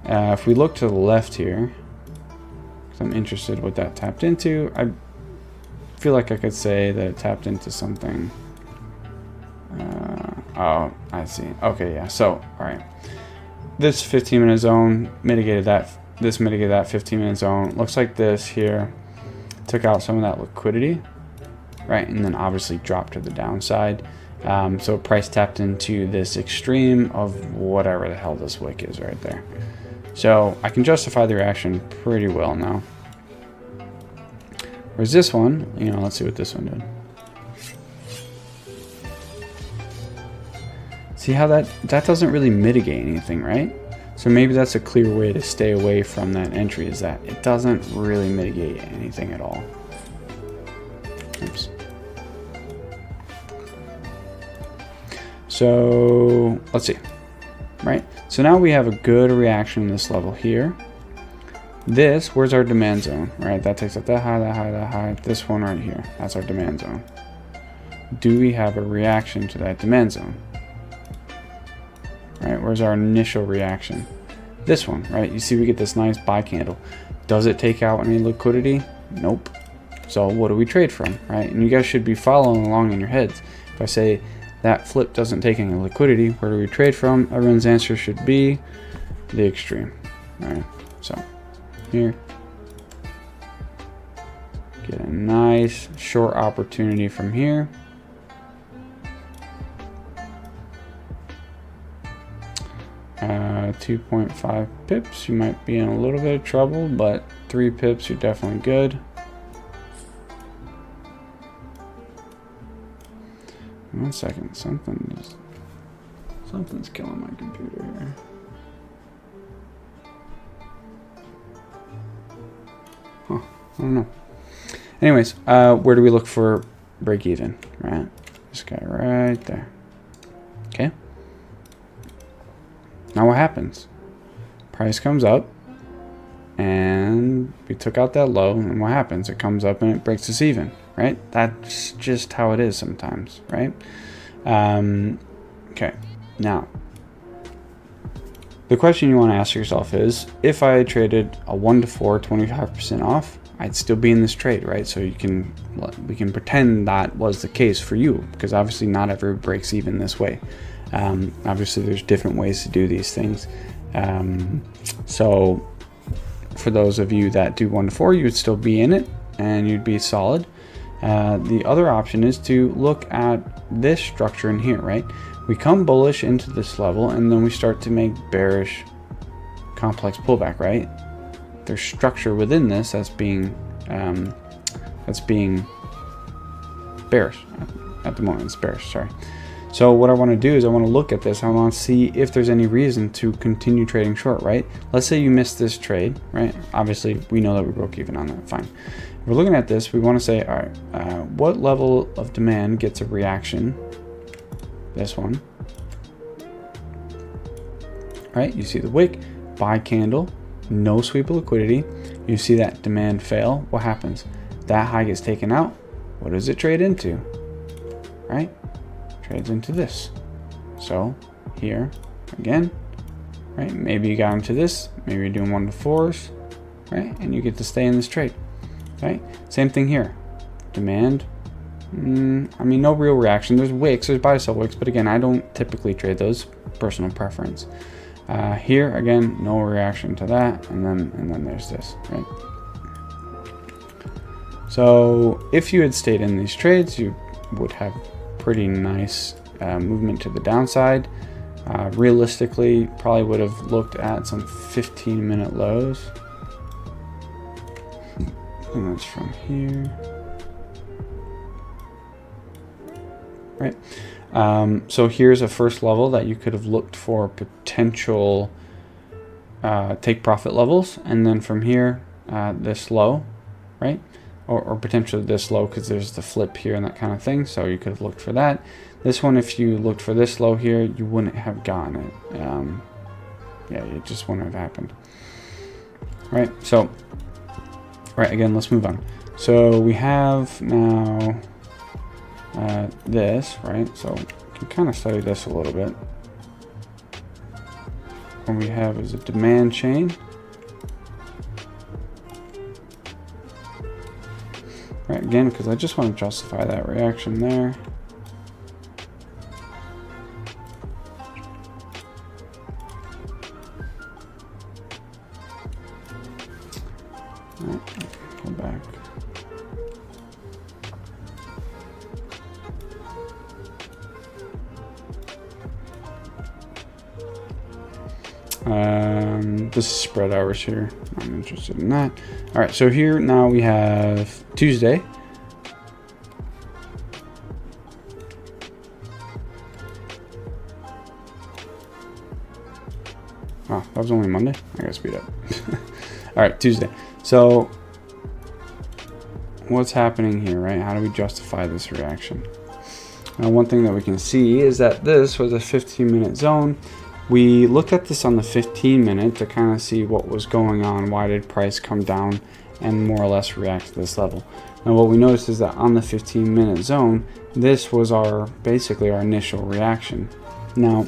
If we look to the left here, because I'm interested what that tapped into, I feel like I could say that it tapped into something. Oh, I see. Okay, yeah. So, all right. This 15-minute zone mitigated that. This mitigated that 15-minute zone. Looks like this here took out some of that liquidity, right? And then obviously dropped to the downside. So price tapped into this extreme of whatever the hell this wick is right there. So I can justify the reaction pretty well now. Whereas this one, you know, let's see what this one did. See how that doesn't really mitigate anything, right? So maybe that's a clear way to stay away from that entry, is that it doesn't really mitigate anything at all. Oops. So let's see, right? So now we have a good reaction in this level here. This, where's our demand zone, right? That takes up that high, that high, that high. This one right here, that's our demand zone. Do we have a reaction to that demand zone? Right, where's our initial reaction? This one, right? You see we get this nice buy candle. Does it take out any liquidity? Nope. So what do we trade from, right? And you guys should be following along in your heads. If I say that flip doesn't take any liquidity, where do we trade from? Everyone's answer should be the extreme, right? So here, get a nice short opportunity from here. Uh, 2.5 pips, you might be in a little bit of trouble, but 3 pips, you're definitely good. One second, something's killing my computer here. Huh, I don't know. Anyways, where do we look for break even? Right, this guy right there. Okay. Now what happens? Price comes up, and we took out that low, and what happens? It comes up and it breaks us even, right? That's just how it is sometimes, right? Okay, now the question you want to ask yourself is, if I traded a 1 to 4, 25% off, I'd still be in this trade, right? So we can pretend that was the case for you, because obviously not every breaks even this way. Obviously there's different ways to do these things. So for those of you that do 1 to 4, you would still be in it and you'd be solid. The other option is to look at this structure in here, right? We come bullish into this level and then we start to make bearish complex pullback, right? There's structure within this that's being bearish at the moment. It's bearish, sorry. So what I want to do is I want to look at this. I want to see if there's any reason to continue trading short, right? Let's say you missed this trade, right? Obviously, we know that we broke even on that. Fine. If we're looking at this, we want to say, all right, what level of demand gets a reaction? This one. Right? You see the wick, buy candle, no sweep of liquidity. You see that demand fail. What happens? That high gets taken out. What does it trade into? Right? Trades into this. So here again, right? Maybe you got into this, maybe you're doing 1 to 4s, right? And you get to stay in this trade, right? Same thing here. Demand, I mean, no real reaction. There's wicks, there's buy sell wicks, but again, I don't typically trade those, personal preference. Here again, no reaction to that, and then there's this, right? So if you had stayed in these trades, you would have pretty nice movement to the downside. Realistically, probably would have looked at some 15-minute lows. And that's from here. Right. So here's a first level that you could have looked for potential take profit levels. And then from here, this low, right? Or potentially this low, because there's the flip here and that kind of thing. So you could have looked for that. This one, if you looked for this low here, you wouldn't have gotten it. Yeah, it just wouldn't have happened. Right. So, right, again, let's move on. So we have now this, right? So we can kind of study this a little bit. What we have is a demand chain. Right, again, because I just want to justify that reaction there. Right, go back. This is spread hours here. I'm interested in that. All right, so here now we have Tuesday. Oh, that was only Monday. I gotta speed up. All right, Tuesday. So what's happening here, right? How do we justify this reaction? Now, one thing that we can see is that this was a 15-minute zone. We looked at this on the 15-minute to kind of see what was going on. Why did price come down and more or less react to this level? Now, what we noticed is that on the 15-minute zone, this was basically our initial reaction. Now,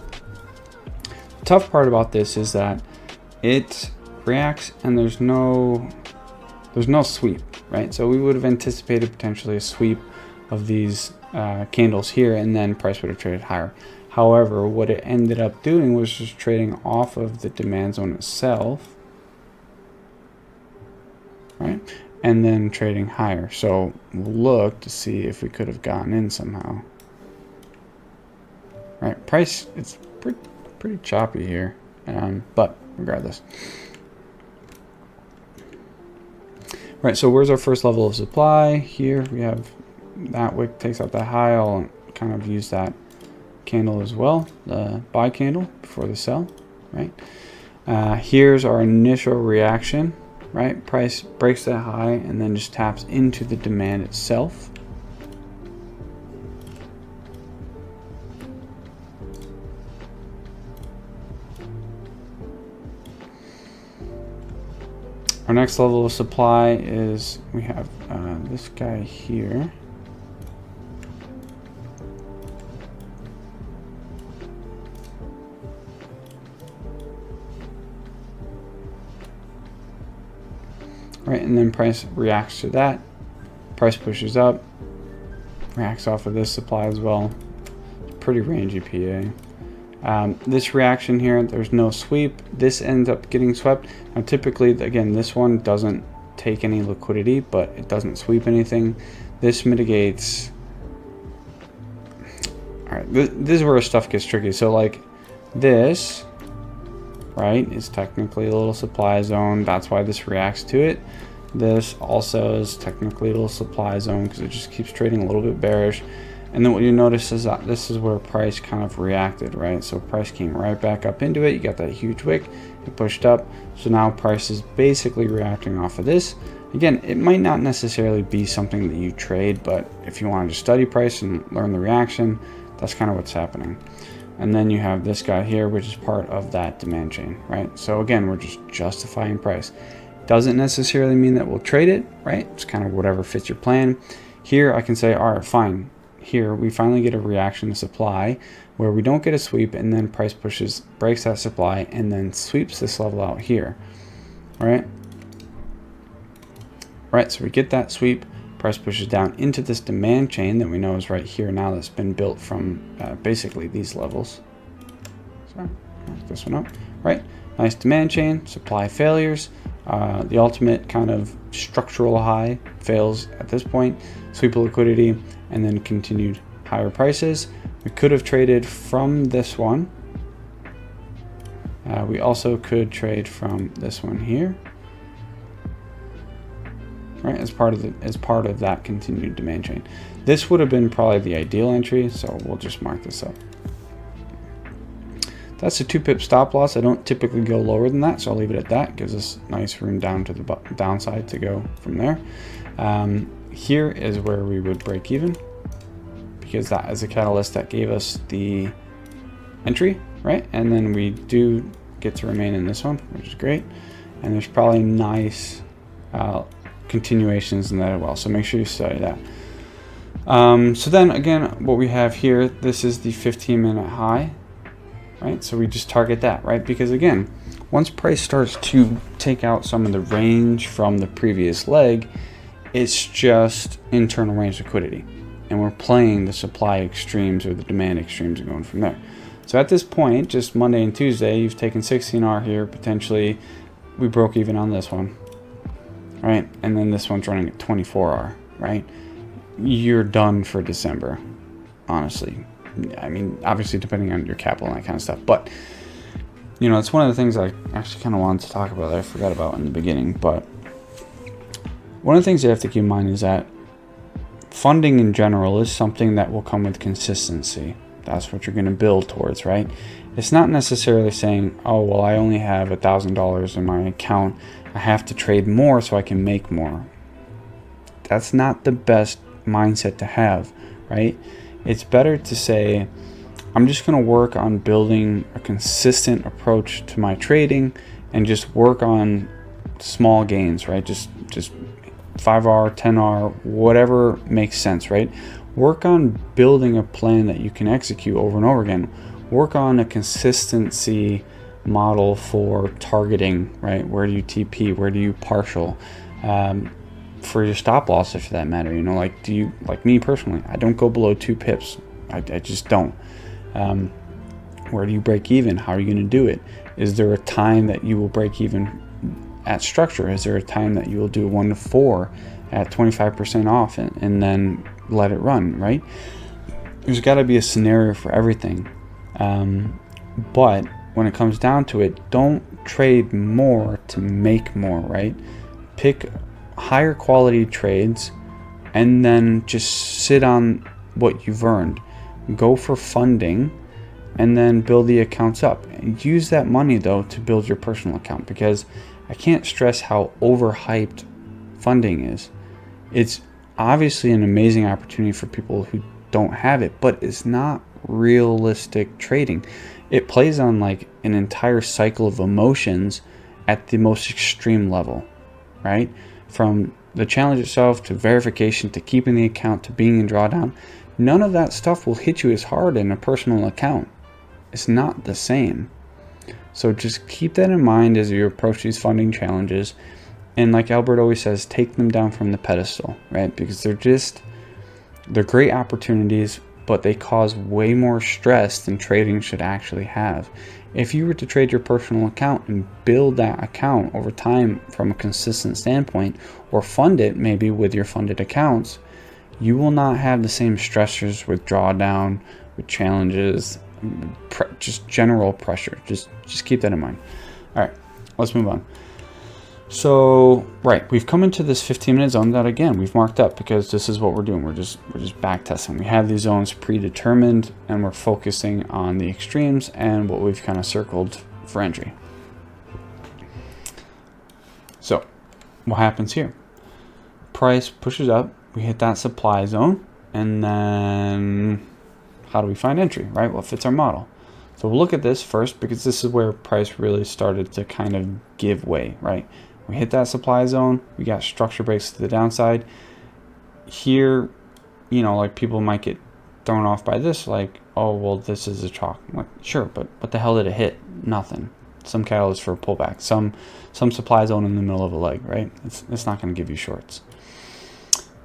the tough part about this is that it reacts and there's no sweep, right? So we would have anticipated potentially a sweep of these candles here, and then price would have traded higher. However, what it ended up doing was just trading off of the demand zone itself, right? And then trading higher. So we'll look to see if we could have gotten in somehow. Right, price, it's pretty choppy here, but regardless. Right, so where's our first level of supply? Here we have that wick takes out that high. I'll kind of use that candle as well, the buy candle before the sell, right? Here's our initial reaction, right? Price breaks that high and then just taps into the demand itself. Our next level of supply is we have this guy here. Right, and then price reacts to that. Price pushes up, reacts off of this supply as well. Pretty rangy PA. This reaction here, there's no sweep. This ends up getting swept. Now typically, again, this one doesn't take any liquidity, but it doesn't sweep anything. This mitigates. All right, this is where stuff gets tricky. So like this, right, is technically a little supply zone. That's why this reacts to it. This also is technically a little supply zone because it just keeps trading a little bit bearish. And then what you notice is that this is where price kind of reacted, right? So price came right back up into it. You got that huge wick, it pushed up. So now price is basically reacting off of this. Again, it might not necessarily be something that you trade, but if you wanted to study price and learn the reaction, that's kind of what's happening. And then you have this guy here, which is part of that demand chain, right? So again, we're just justifying price. Doesn't necessarily mean that we'll trade it, right? It's kind of whatever fits your plan. Here I can say, all right, fine. Here we finally get a reaction to supply where we don't get a sweep, and then price pushes, breaks that supply, and then sweeps this level out here, right? Right, so we get that sweep, price pushes down into this demand chain that we know is right here now, that's been built from basically these levels. So mark this one up, right? Nice demand chain, supply failures. The ultimate kind of structural high fails at this point, sweep of liquidity, and then continued higher prices. We could have traded from this one. We also could trade from this one here, right? As part of that continued demand chain. This would have been probably the ideal entry, so we'll just mark this up. That's a 2-pip stop loss. I don't typically go lower than that, so I'll leave it at that. Gives us nice room down to the downside to go from there. Here is where we would break even, because that is a catalyst that gave us the entry, right? And then we do get to remain in this one, which is great. And there's probably nice continuations in that as well, so make sure you study that. So then again, what we have here, this is the 15-minute high, right? So we just target that, right? Because again, once price starts to take out some of the range from the previous leg, it's just internal range liquidity, and we're playing the supply extremes or the demand extremes and going from there. So at this point, just Monday and Tuesday, you've taken 16R here, potentially we broke even on this one, right? And then this one's running at 24R, right? You're done for December, honestly. I mean, obviously depending on your capital and that kind of stuff, but you know, it's one of the things I actually kind of wanted to talk about that I forgot about in the beginning. But one of the things you have to keep in mind is that funding in general is something that will come with consistency. That's what you're going to build towards, right? It's not necessarily saying, oh, well, I only have $1,000 in my account, I have to trade more so I can make more. That's not the best mindset to have, right? It's better to say, I'm just going to work on building a consistent approach to my trading and just work on small gains, right? Just 5R, 10R, whatever makes sense, right? Work on building a plan that you can execute over and over again. Work on a consistency model for targeting, right? Where do you TP? Where do you partial? For your stop loss, if that matter, you know, like me personally, I don't go below 2 pips. I just don't. Where do you break even? How are you going to do it? Is there a time that you will break even at structure? Is there a time that you will do 1 to 4 at 25% off and then let it run, right? There's got to be a scenario for everything. But when it comes down to it, don't trade more to make more, right? Pick higher quality trades and then just sit on what you've earned. Go for funding and then build the accounts up. And use that money though to build your personal account, because I can't stress how overhyped funding is. It's obviously an amazing opportunity for people who don't have it, but it's not realistic trading. It plays on like an entire cycle of emotions at the most extreme level, right? From the challenge itself to verification to keeping the account to being in drawdown. None of that stuff will hit you as hard in a personal account. It's not the same. So just keep that in mind as you approach these funding challenges. And like Albert always says, take them down from the pedestal, right? Because they're great opportunities, but they cause way more stress than trading should actually have. If you were to trade your personal account and build that account over time from a consistent standpoint, or fund it maybe with your funded accounts, you will not have the same stressors with drawdown, with challenges, just general pressure. Just keep that in mind. All right, let's move on. So, right, we've come into this 15-minute zone that, again, we've marked up because this is what we're doing. We're just back testing. We have these zones predetermined, and we're focusing on the extremes and what we've kind of circled for entry. So, what happens here? Price pushes up, we hit that supply zone, and then how do we find entry, right? What fits our model? So we'll look at this first because this is where price really started to kind of give way, right? We hit that supply zone, we got structure breaks to the downside. Here, you know, like people might get thrown off by this, like, oh, well, this is a chalk. I'm like, sure, but what the hell did it hit? Nothing. Some catalyst for a pullback, some supply zone in the middle of a leg, right? It's not going to give you shorts.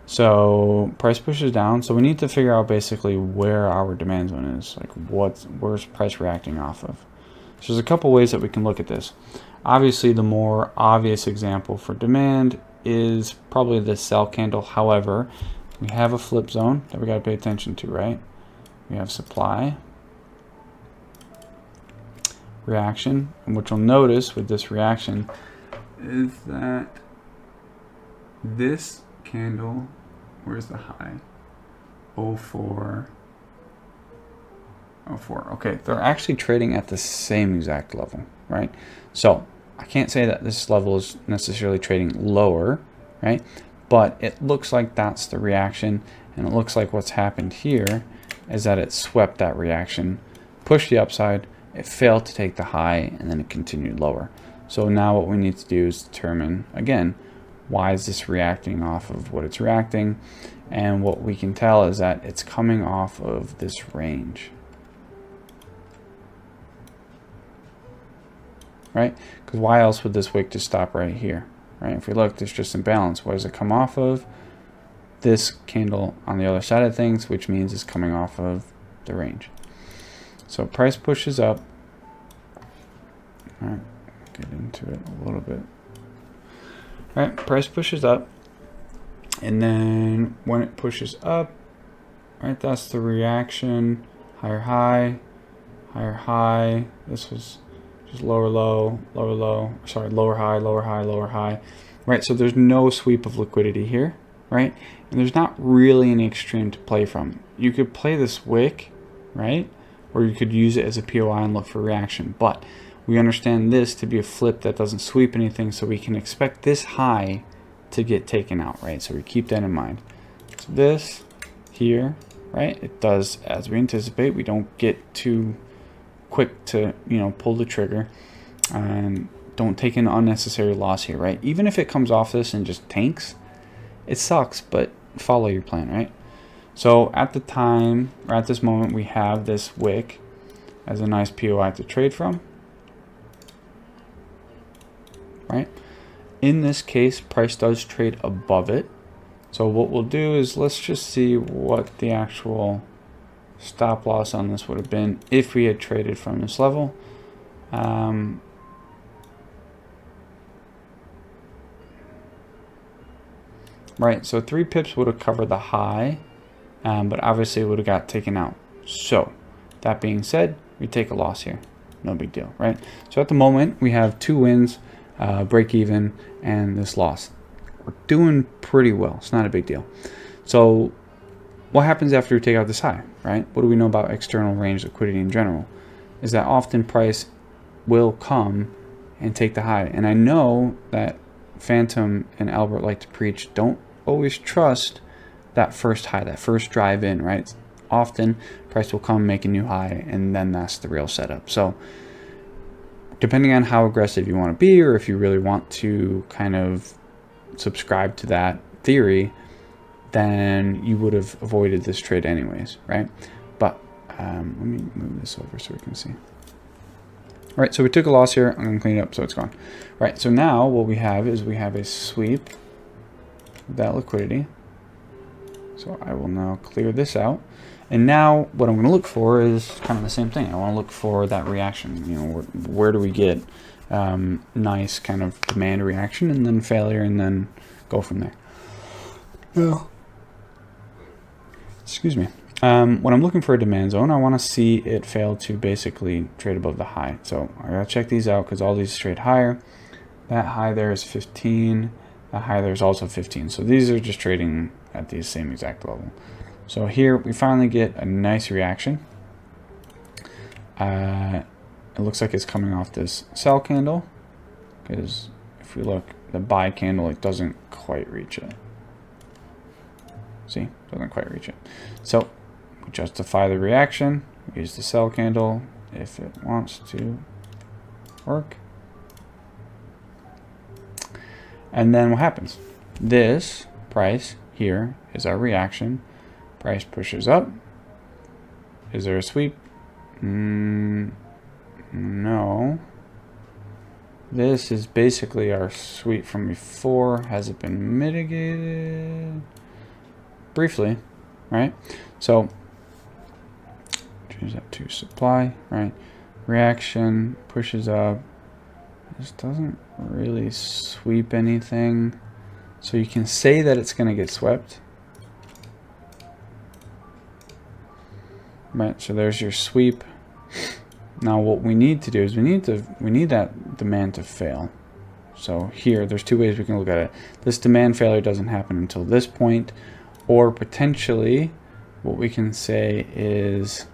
So price pushes down, so we need to figure out basically where our demand zone is, like where's price reacting off of. So there's a couple ways that we can look at this. Obviously, the more obvious example for demand is probably the sell candle. However, we have a flip zone that we got to pay attention to, right? We have supply, reaction, and what you'll notice with this reaction is that this candle, where's the high? 04. Okay, they're actually trading at the same exact level, right? So I can't say that this level is necessarily trading lower, right? But it looks like that's the reaction, and it looks like what's happened here is that it swept that reaction, pushed the upside, it failed to take the high, and then it continued lower. So now what we need to do is determine, again, why is this reacting off of what it's reacting? And what we can tell is that it's coming off of this range, right? Because why else would this wick just stop right here, right? If we look, there's just imbalance. What does it come off of? This candle on the other side of things, which means it's coming off of the range. So price pushes up. All right, get into it a little bit. All right, price pushes up, and then when it pushes up, right, that's the reaction. Higher high, higher high. This was just lower low, lower low. Sorry, lower high, lower high, lower high. Right, so there's no sweep of liquidity here, right? And there's not really any extreme to play from. You could play this wick, right? Or you could use it as a POI and look for reaction. But we understand this to be a flip that doesn't sweep anything, so we can expect this high to get taken out, right? So we keep that in mind. So this here, right? It does as we anticipate. We don't get too quick to, you know, pull the trigger, and don't take an unnecessary loss here, right? Even if it comes off this and just tanks, it sucks, but follow your plan, right? So at the time, or at this moment, we have this wick as a nice POI to trade from, right? In this case, price does trade above it. So what we'll do is let's just see what the actual stop loss on this would have been if we had traded from this level. Right, so 3 pips would have covered the high, but obviously it would have got taken out. So that being said, we take a loss here. No big deal, right? So at the moment, we have 2 wins, break even, and this loss. We're doing pretty well. It's not a big deal. So what happens after we take out this high, right? What do we know about external range liquidity in general? Is that often price will come and take the high. And I know that Phantom and Albert like to preach, don't always trust that first high, that first drive in, right? Often price will come, make a new high, and then that's the real setup. So depending on how aggressive you want to be, or if you really want to kind of subscribe to that theory, then you would have avoided this trade anyways, right? But let me move this over so we can see. All right, so we took a loss here. I'm going to clean it up so it's gone. All right, so now what we have is we have a sweep of that liquidity. So I will now clear this out. And now what I'm going to look for is kind of the same thing. I want to look for that reaction. You know, where do we get nice kind of demand reaction and then failure and then go from there. Well, excuse me. When I'm looking for a demand zone, I want to see it fail to basically trade above the high. So I gotta check these out because all these trade higher. That high there is 15. That high there is also 15. So these are just trading at the same exact level. So here we finally get a nice reaction. It looks like it's coming off this sell candle, because if we look, the buy candle, it doesn't quite reach it. See, doesn't quite reach it. So we justify the reaction, we use the sell candle if it wants to work. And then what happens? This price here is our reaction. Price pushes up. Is there a sweep? No. This is basically our sweep from before. Has it been mitigated? Briefly, right? So change that to supply, right? Reaction pushes up. This doesn't really sweep anything. So you can say that it's going to get swept. Right, so there's your sweep. Now what we need to do is we need that demand to fail. So here, there's two ways we can look at it. This demand failure doesn't happen until this point, or potentially what we can say is,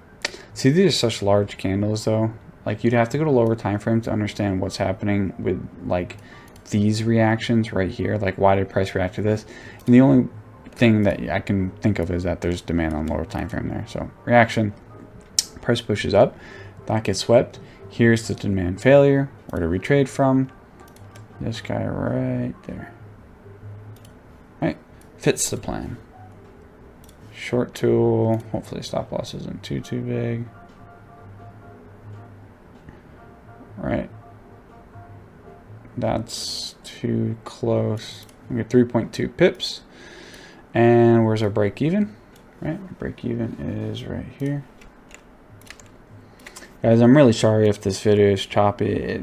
see, these are such large candles though. Like, you'd have to go to lower time frame to understand what's happening with like these reactions right here. Like, why did price react to this? And the only thing that I can think of is that there's demand on lower time frame there. So reaction, price pushes up, that gets swept. Here's the demand failure. Where to retrade from? This guy right there. Right, fits the plan. Short tool. Hopefully stop loss isn't too big. Right, that's too close. We get 3.2 pips. And where's our break even? Right, our break even is right here. Guys, I'm really sorry if this video is choppy.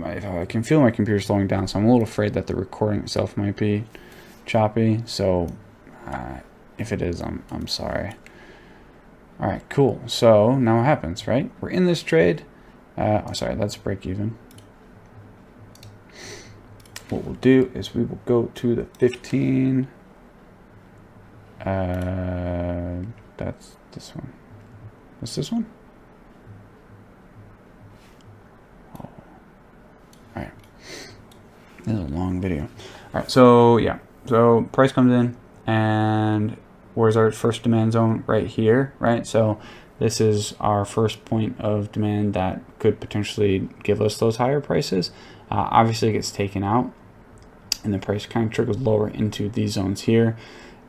I can feel my computer slowing down, so I'm a little afraid that the recording itself might be choppy. So if it is, I'm sorry. All right, cool. So now what happens, right? We're in this trade. Oh, sorry, let's break even. What we'll do is we will go to the 15. That's this one. What's this one? Oh. All right. This is a long video. All right. So yeah. So price comes in, and where's our first demand zone? Right here. Right. So this is our first point of demand that could potentially give us those higher prices. Obviously, it gets taken out, and the price kind of trickles lower into these zones here.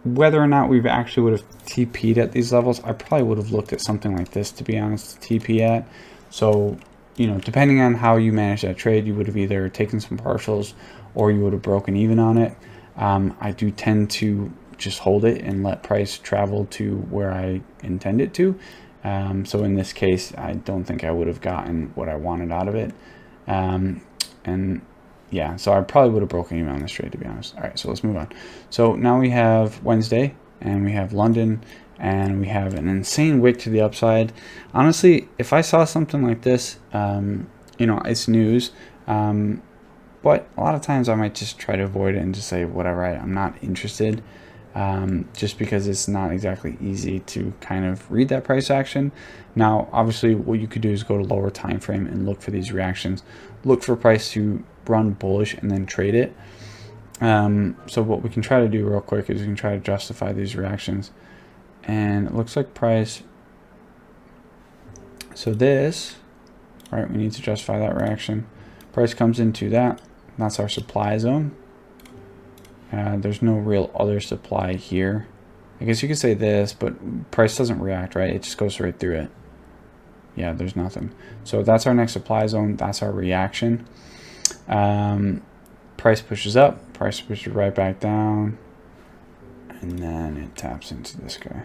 Whether or not we actually would have TP'd at these levels, I probably would have looked at something like this, to be honest, to TP at. So, you know, depending on how you manage that trade, you would have either taken some partials or you would have broken even on it. I do tend to just hold it and let price travel to where I intend it to. So in this case, I don't think I would have gotten what I wanted out of it. And yeah, so I probably would have broken even on this trade, to be honest. All right, so let's move on. So now we have Wednesday, and we have London, and we have an insane wick to the upside. Honestly, if I saw something like this, you know, it's news. But a lot of times I might just try to avoid it and just say, whatever, I'm not interested. Just because it's not exactly easy to kind of read that price action. Now, obviously, what you could do is go to lower time frame and look for these reactions. Look for price to run bullish and then trade it. So what we can try to do real quick is we can try to justify these reactions. And it looks like price. So this, right, we need to justify that reaction. Price comes into that. That's our supply zone. There's no real other supply here. I guess you could say this, but price doesn't react, right? It just goes right through it. Yeah, there's nothing. So that's our next supply zone. That's our reaction. Price pushes up. Price pushes right back down. And then it taps into this guy.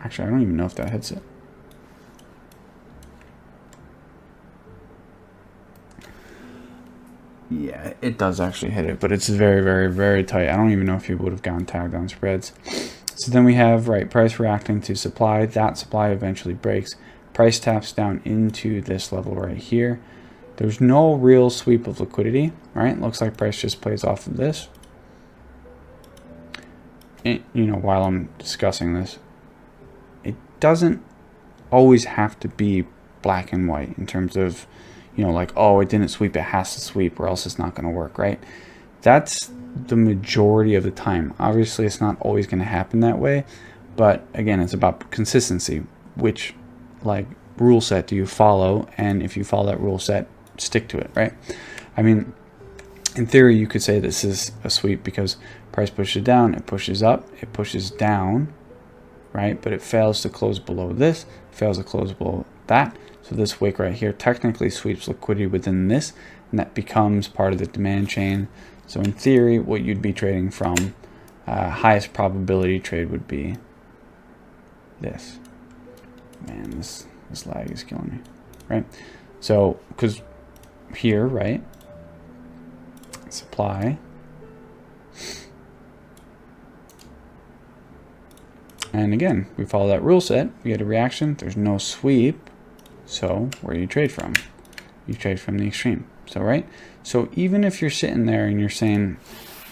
Actually, I don't even know if that hits it. Yeah, it does actually hit it, but it's very, very, very tight. I don't even know if you would have gone tagged on spreads. So then we have, right, price reacting to supply. That supply eventually breaks. Price taps down into this level right here. There's no real sweep of liquidity, right? Looks like price just plays off of this. And, you know, while I'm discussing this, it doesn't always have to be black and white in terms of, you know, like, oh, it didn't sweep, it has to sweep or else it's not going to work, right? That's the majority of the time. Obviously, it's not always going to happen that way, but again, it's about consistency. Which, like, rule set do you follow? And if you follow that rule set, stick to it, right? I mean, in theory, you could say this is a sweep because price pushes down, it pushes up, it pushes down, right? But it fails to close below this, fails to close below that. So this wick right here technically sweeps liquidity within this, and that becomes part of the demand chain. So in theory, what you'd be trading from, highest probability trade would be this. Man, this lag is killing me, right? So, because here, right, supply, and again, we follow that rule set, we get a reaction, there's no sweep, so where do you trade from? You trade from the extreme. So, right? So even if you're sitting there and you're saying,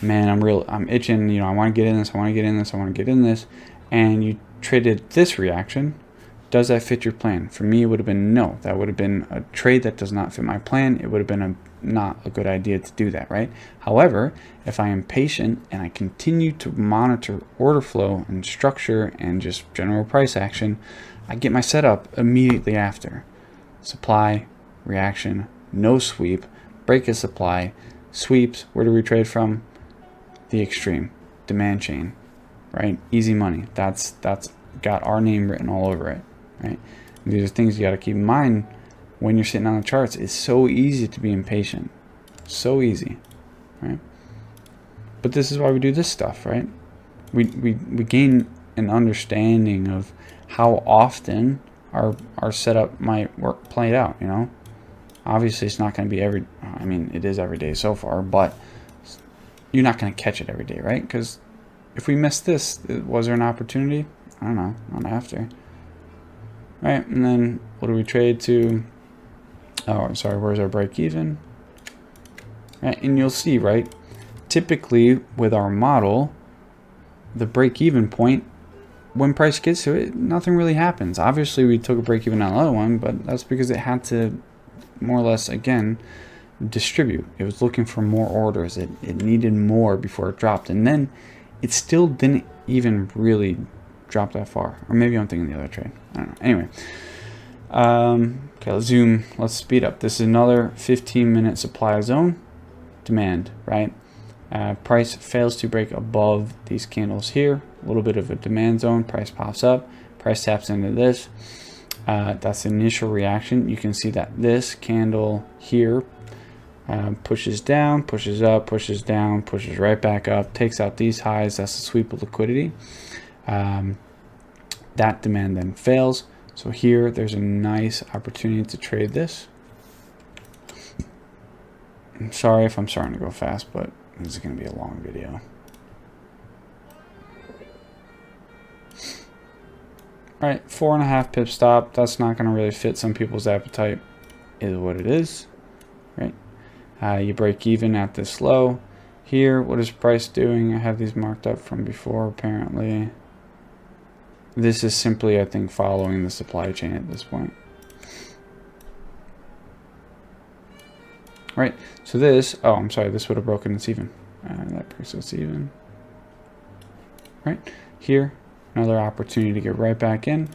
man, I'm itching, you know, I want to get in this, I want to get in this, I want to get in this, and you traded this reaction, does that fit your plan? For me, it would have been no. That would have been a trade that does not fit my plan. It would have been not a good idea to do that, right? However, if I am patient and I continue to monitor order flow and structure and just general price action, I get my setup immediately after. Supply, reaction, no sweep, break of supply, sweeps. Where do we trade from? The extreme, demand chain, right? Easy money. That's got our name written all over it, right? And these are things you got to keep in mind when you're sitting on the charts. It's so easy to be impatient, so easy, right? But this is why we do this stuff, right? We gain an understanding of how often our setup might work played out, you know. Obviously, it's not going to be I mean, it is every day so far, but you're not going to catch it every day, right? Because if we miss this, was there an opportunity? I don't know, not after. Right, and then what do we trade to? Oh, I'm sorry, where's our break even? Right, and you'll see, right, typically with our model, the break even point, when price gets to it, nothing really happens. Obviously, we took a break even on another one, but that's because it had to more or less, again, distribute. It was looking for more orders. It needed more before it dropped, and then it still didn't even really drop that far. Or maybe I'm thinking the other trade. I don't know. Anyway, okay, let's zoom. Let's speed up. This is another 15-minute supply zone. Demand, right? Price fails to break above these candles here. A little bit of a demand zone. Price pops up. Price taps into this. That's the initial reaction. You can see that this candle here pushes down, pushes up, pushes down, pushes right back up, takes out these highs. That's the sweep of liquidity. That demand then fails. So here, there's a nice opportunity to trade this. I'm sorry if I'm starting to go fast, but this is going to be a long video. All right, 4.5 pip stop. That's not going to really fit some people's appetite. Is what it is, right? You break even at this low. Here, what is price doing? I have these marked up from before, apparently. This is simply, I think, following the supply chain at this point. Right, so this, oh, I'm sorry, this would have broken its even. That breaks its even. Right, here, another opportunity to get right back in.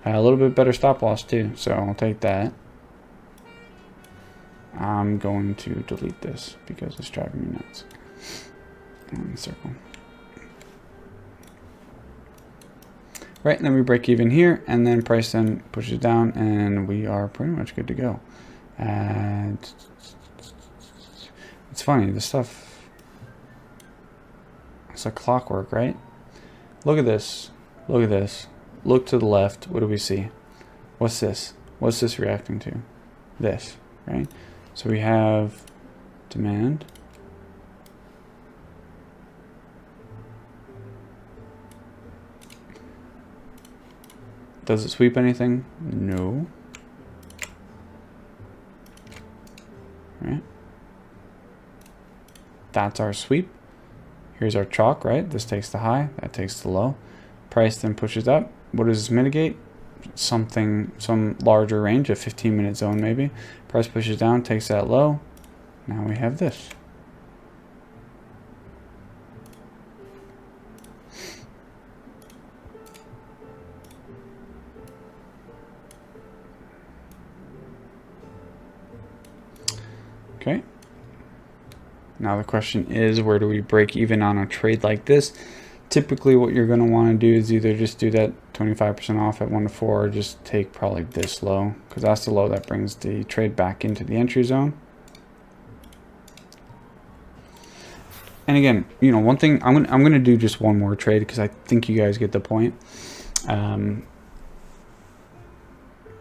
A little bit better stop loss too, so I'll take that. I'm going to delete this because it's driving me nuts. Circle. Right, and then we break even here, and then price then pushes down, and we are pretty much good to go. And it's funny, this stuff, it's like clockwork, right? Look at this. Look at this. Look to the left. What do we see? What's this? What's this reacting to? This, right? So we have demand. Does it sweep anything? No. Right. That's our sweep. Here's our chalk, right? This takes the high, that takes the low. Price then pushes up. What does this mitigate? Some larger range, a 15-minute zone maybe. Price pushes down, takes that low. Now we have this. Okay. Now the question is, where do we break even on a trade like this? Typically what you're going to want to do is either just do that 25% off at 1 to 4, or just take probably this low, because that's the low that brings the trade back into the entry zone. And again, you know, one thing, I'm going to do just one more trade because I think you guys get the point.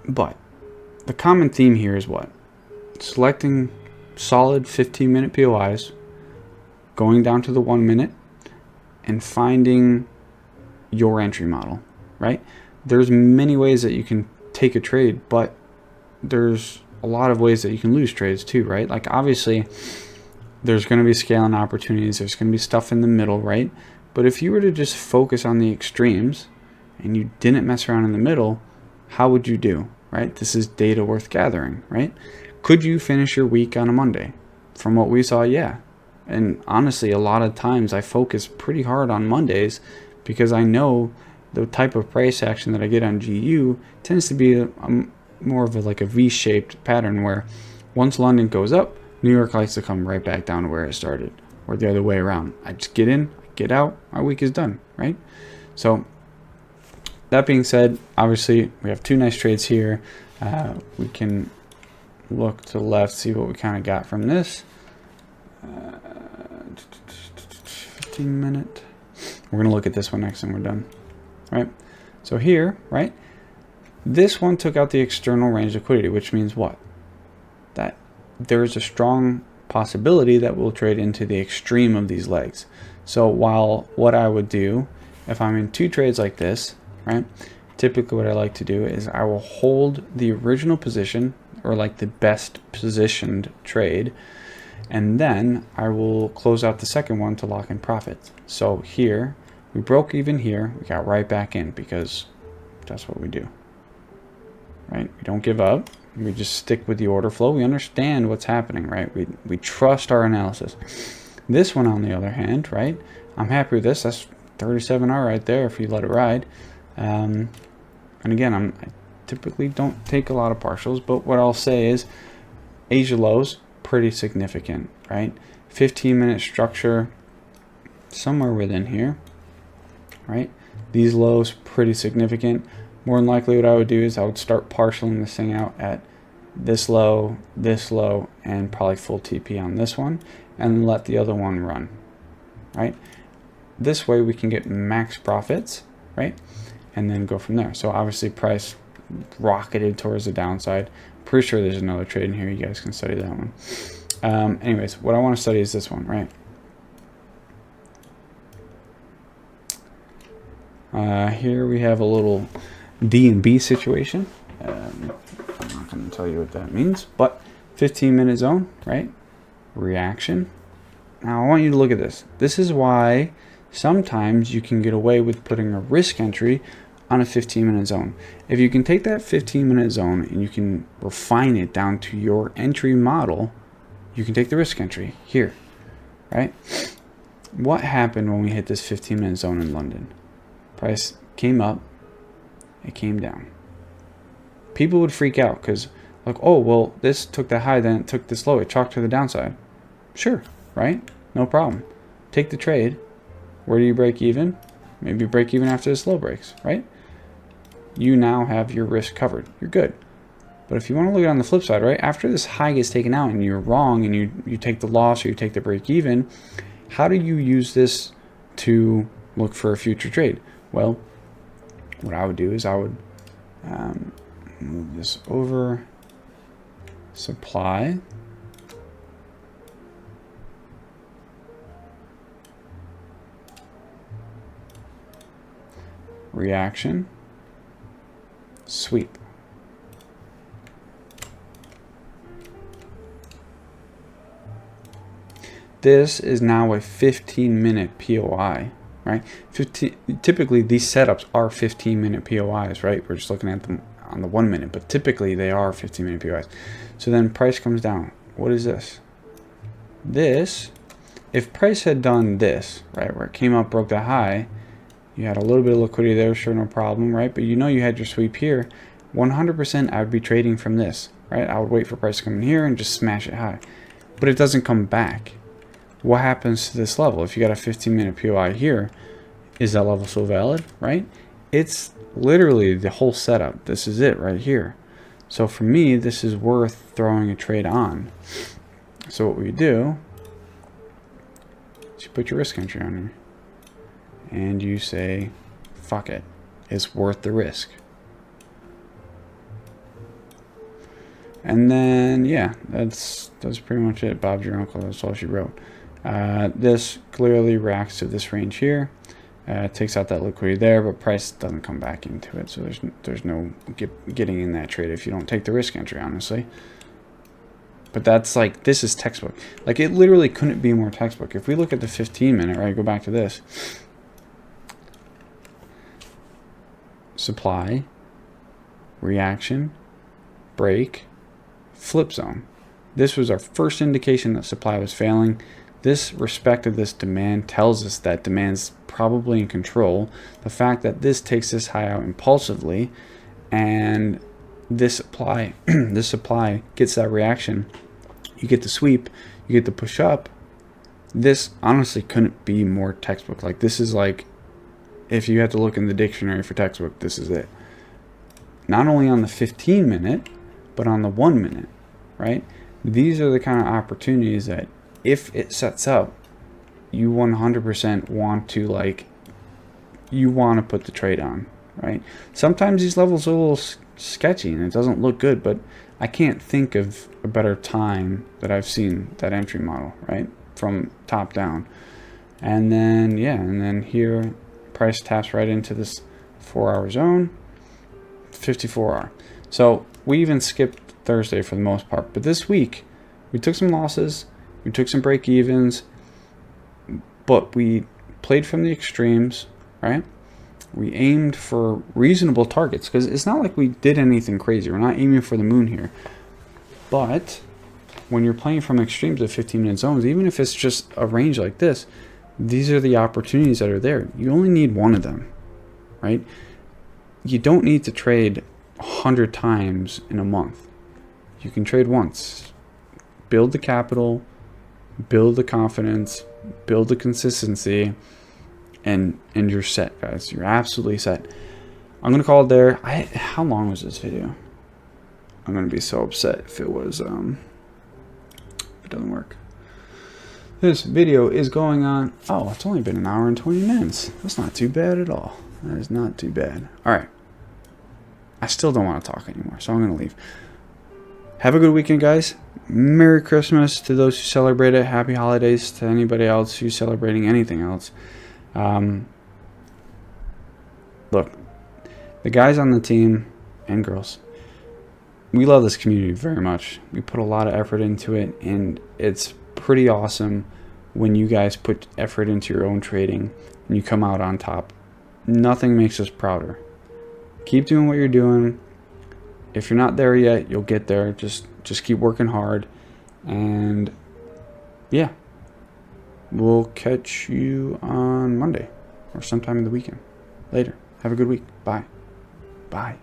But the common theme here is what? Selecting solid 15-minute POIs, going down to the 1 minute, and finding your entry model, right? There's many ways that you can take a trade, but there's a lot of ways that you can lose trades too, right? Like obviously there's going to be scaling opportunities, there's going to be stuff in the middle, right? But if you were to just focus on the extremes and you didn't mess around in the middle, how would you do, right? This is data worth gathering, right? Could you finish your week on a Monday? From what we saw, yeah. And honestly, a lot of times I focus pretty hard on Mondays because I know the type of price action that I get on GU tends to be more of like a V-shaped pattern where once London goes up, New York likes to come right back down to where it started, or the other way around. I just get in, get out, my week is done, right? So that being said, obviously we have two nice trades here. We can look to the left, see what we kind of got from this. 15-minute. We're going to look at this one next and we're done. Right? So here, right, this one took out the external range liquidity, which means what? That there's a strong possibility that we'll trade into the extreme of these legs. So while what I would do if I'm in two trades like this, right, typically what I like to do is I will hold the original position, or like the best positioned trade, and then I will close out the second one to lock in profits. So here we broke even here, we got right back in because that's what we do, right? We don't give up, we just stick with the order flow. We understand what's happening, right? We trust our analysis. This one on the other hand, right, I'm happy with this. That's 37R right there if you let it ride. And again, I typically don't take a lot of partials, but what I'll say is Asia lows pretty significant, right? 15-minute structure somewhere within here, right? These lows pretty significant. More than likely what I would do is I would start partialing this thing out at this low, and probably full TP on this one, and let the other one run, right? This way we can get max profits, right? And then go from there. So obviously price rocketed towards the downside. Pretty sure there's another trade in here. You guys can study that one. Anyways, what I want to study is this one, right? Here we have a little D&B situation. I'm not going to tell you what that means, but 15-minute zone, right? Reaction. Now I want you to look at this. This is why sometimes you can get away with putting a risk entry on a 15-minute zone. If you can take that 15-minute zone and you can refine it down to your entry model, you can take the risk entry here, right? What happened when we hit this 15-minute zone in London? Price came up, it came down. People would freak out because like, oh, well, this took the high, then it took this low, it chalked to the downside. Sure, right? No problem. Take the trade. Where do you break even? Maybe break even after this low breaks, right? You now have your risk covered. You're good. But if you want to look at it on the flip side, right? After this high gets taken out and you're wrong and you take the loss or you take the break even, how do you use this to look for a future trade? Well, what I would do is I would move this over, supply, reaction, sweep. This is now a 15-minute POI, right? Typically, these setups are 15-minute POIs, right? We're just looking at them on the 1 minute, but typically they are 15-minute POIs. So then price comes down. What is this? This, if price had done this, right, where it came up, broke the high, you had a little bit of liquidity there, sure, no problem, right? But you know you had your sweep here. 100% I would be trading from this, right? I would wait for price to come in here and just smash it high. But it doesn't come back. What happens to this level? If you got a 15-minute POI here, is that level still valid, right? It's literally the whole setup. This is it right here. So for me, this is worth throwing a trade on. So what we do is you put your risk entry on here. And you say, fuck it. It's worth the risk. And then, yeah, that's pretty much it. Bob's your uncle. That's all she wrote. This clearly reacts to this range here. Takes out that liquidity there, but price doesn't come back into it. So there's no getting in that trade if you don't take the risk entry, honestly. But that's like, this is textbook. Like, it literally couldn't be more textbook. If we look at the 15-minute, right, go back to this. Supply, reaction, break, flip zone. This was our first indication that supply was failing. This respect of this demand tells us that demand's probably in control. The fact that this takes this high out impulsively and this supply this supply gets that reaction, you get the sweep, you get the push up. This honestly couldn't be more textbook. Like, this is like, if you had to look in the dictionary for textbook, this is it. Not only on the 15-minute, but on the 1 minute, right? These are the kind of opportunities that if it sets up, you 100% want to, like, you want to put the trade on, right? Sometimes these levels are a little sketchy and it doesn't look good, but I can't think of a better time that I've seen that entry model, right? From top down. And then, yeah, and then here, price taps right into this 4-hour zone, 54-hour. So we even skipped Thursday for the most part, but this week we took some losses, we took some break evens, but we played from the extremes, right? We aimed for reasonable targets, because it's not like we did anything crazy. We're not aiming for the moon here. But when you're playing from extremes of 15-minute zones, even if it's just a range like this, these are the opportunities that are there. You only need one of them, right? You don't need to trade 100 times in a month. You can trade once. Build the capital, build the confidence, build the consistency, and you're set, guys. You're absolutely set. I'm going to call it there. How long was this video? I'm going to be so upset if it was, if it doesn't work. This video is going on, oh, it's only been 1 hour and 20 minutes. That's not too bad at all. That is not too bad. All right. I still don't want to talk anymore, so I'm going to leave. Have a good weekend, guys. Merry Christmas to those who celebrate it. Happy holidays to anybody else who's celebrating anything else. Look, the guys on the team and girls, we love this community very much. We put a lot of effort into it, and it's pretty awesome when you guys put effort into your own trading and you come out on top. Nothing makes us prouder. Keep doing what you're doing. If you're not there yet, you'll get there. Just keep working hard, and yeah, we'll catch you on Monday or sometime in the weekend. Later. Have a good week. Bye. Bye.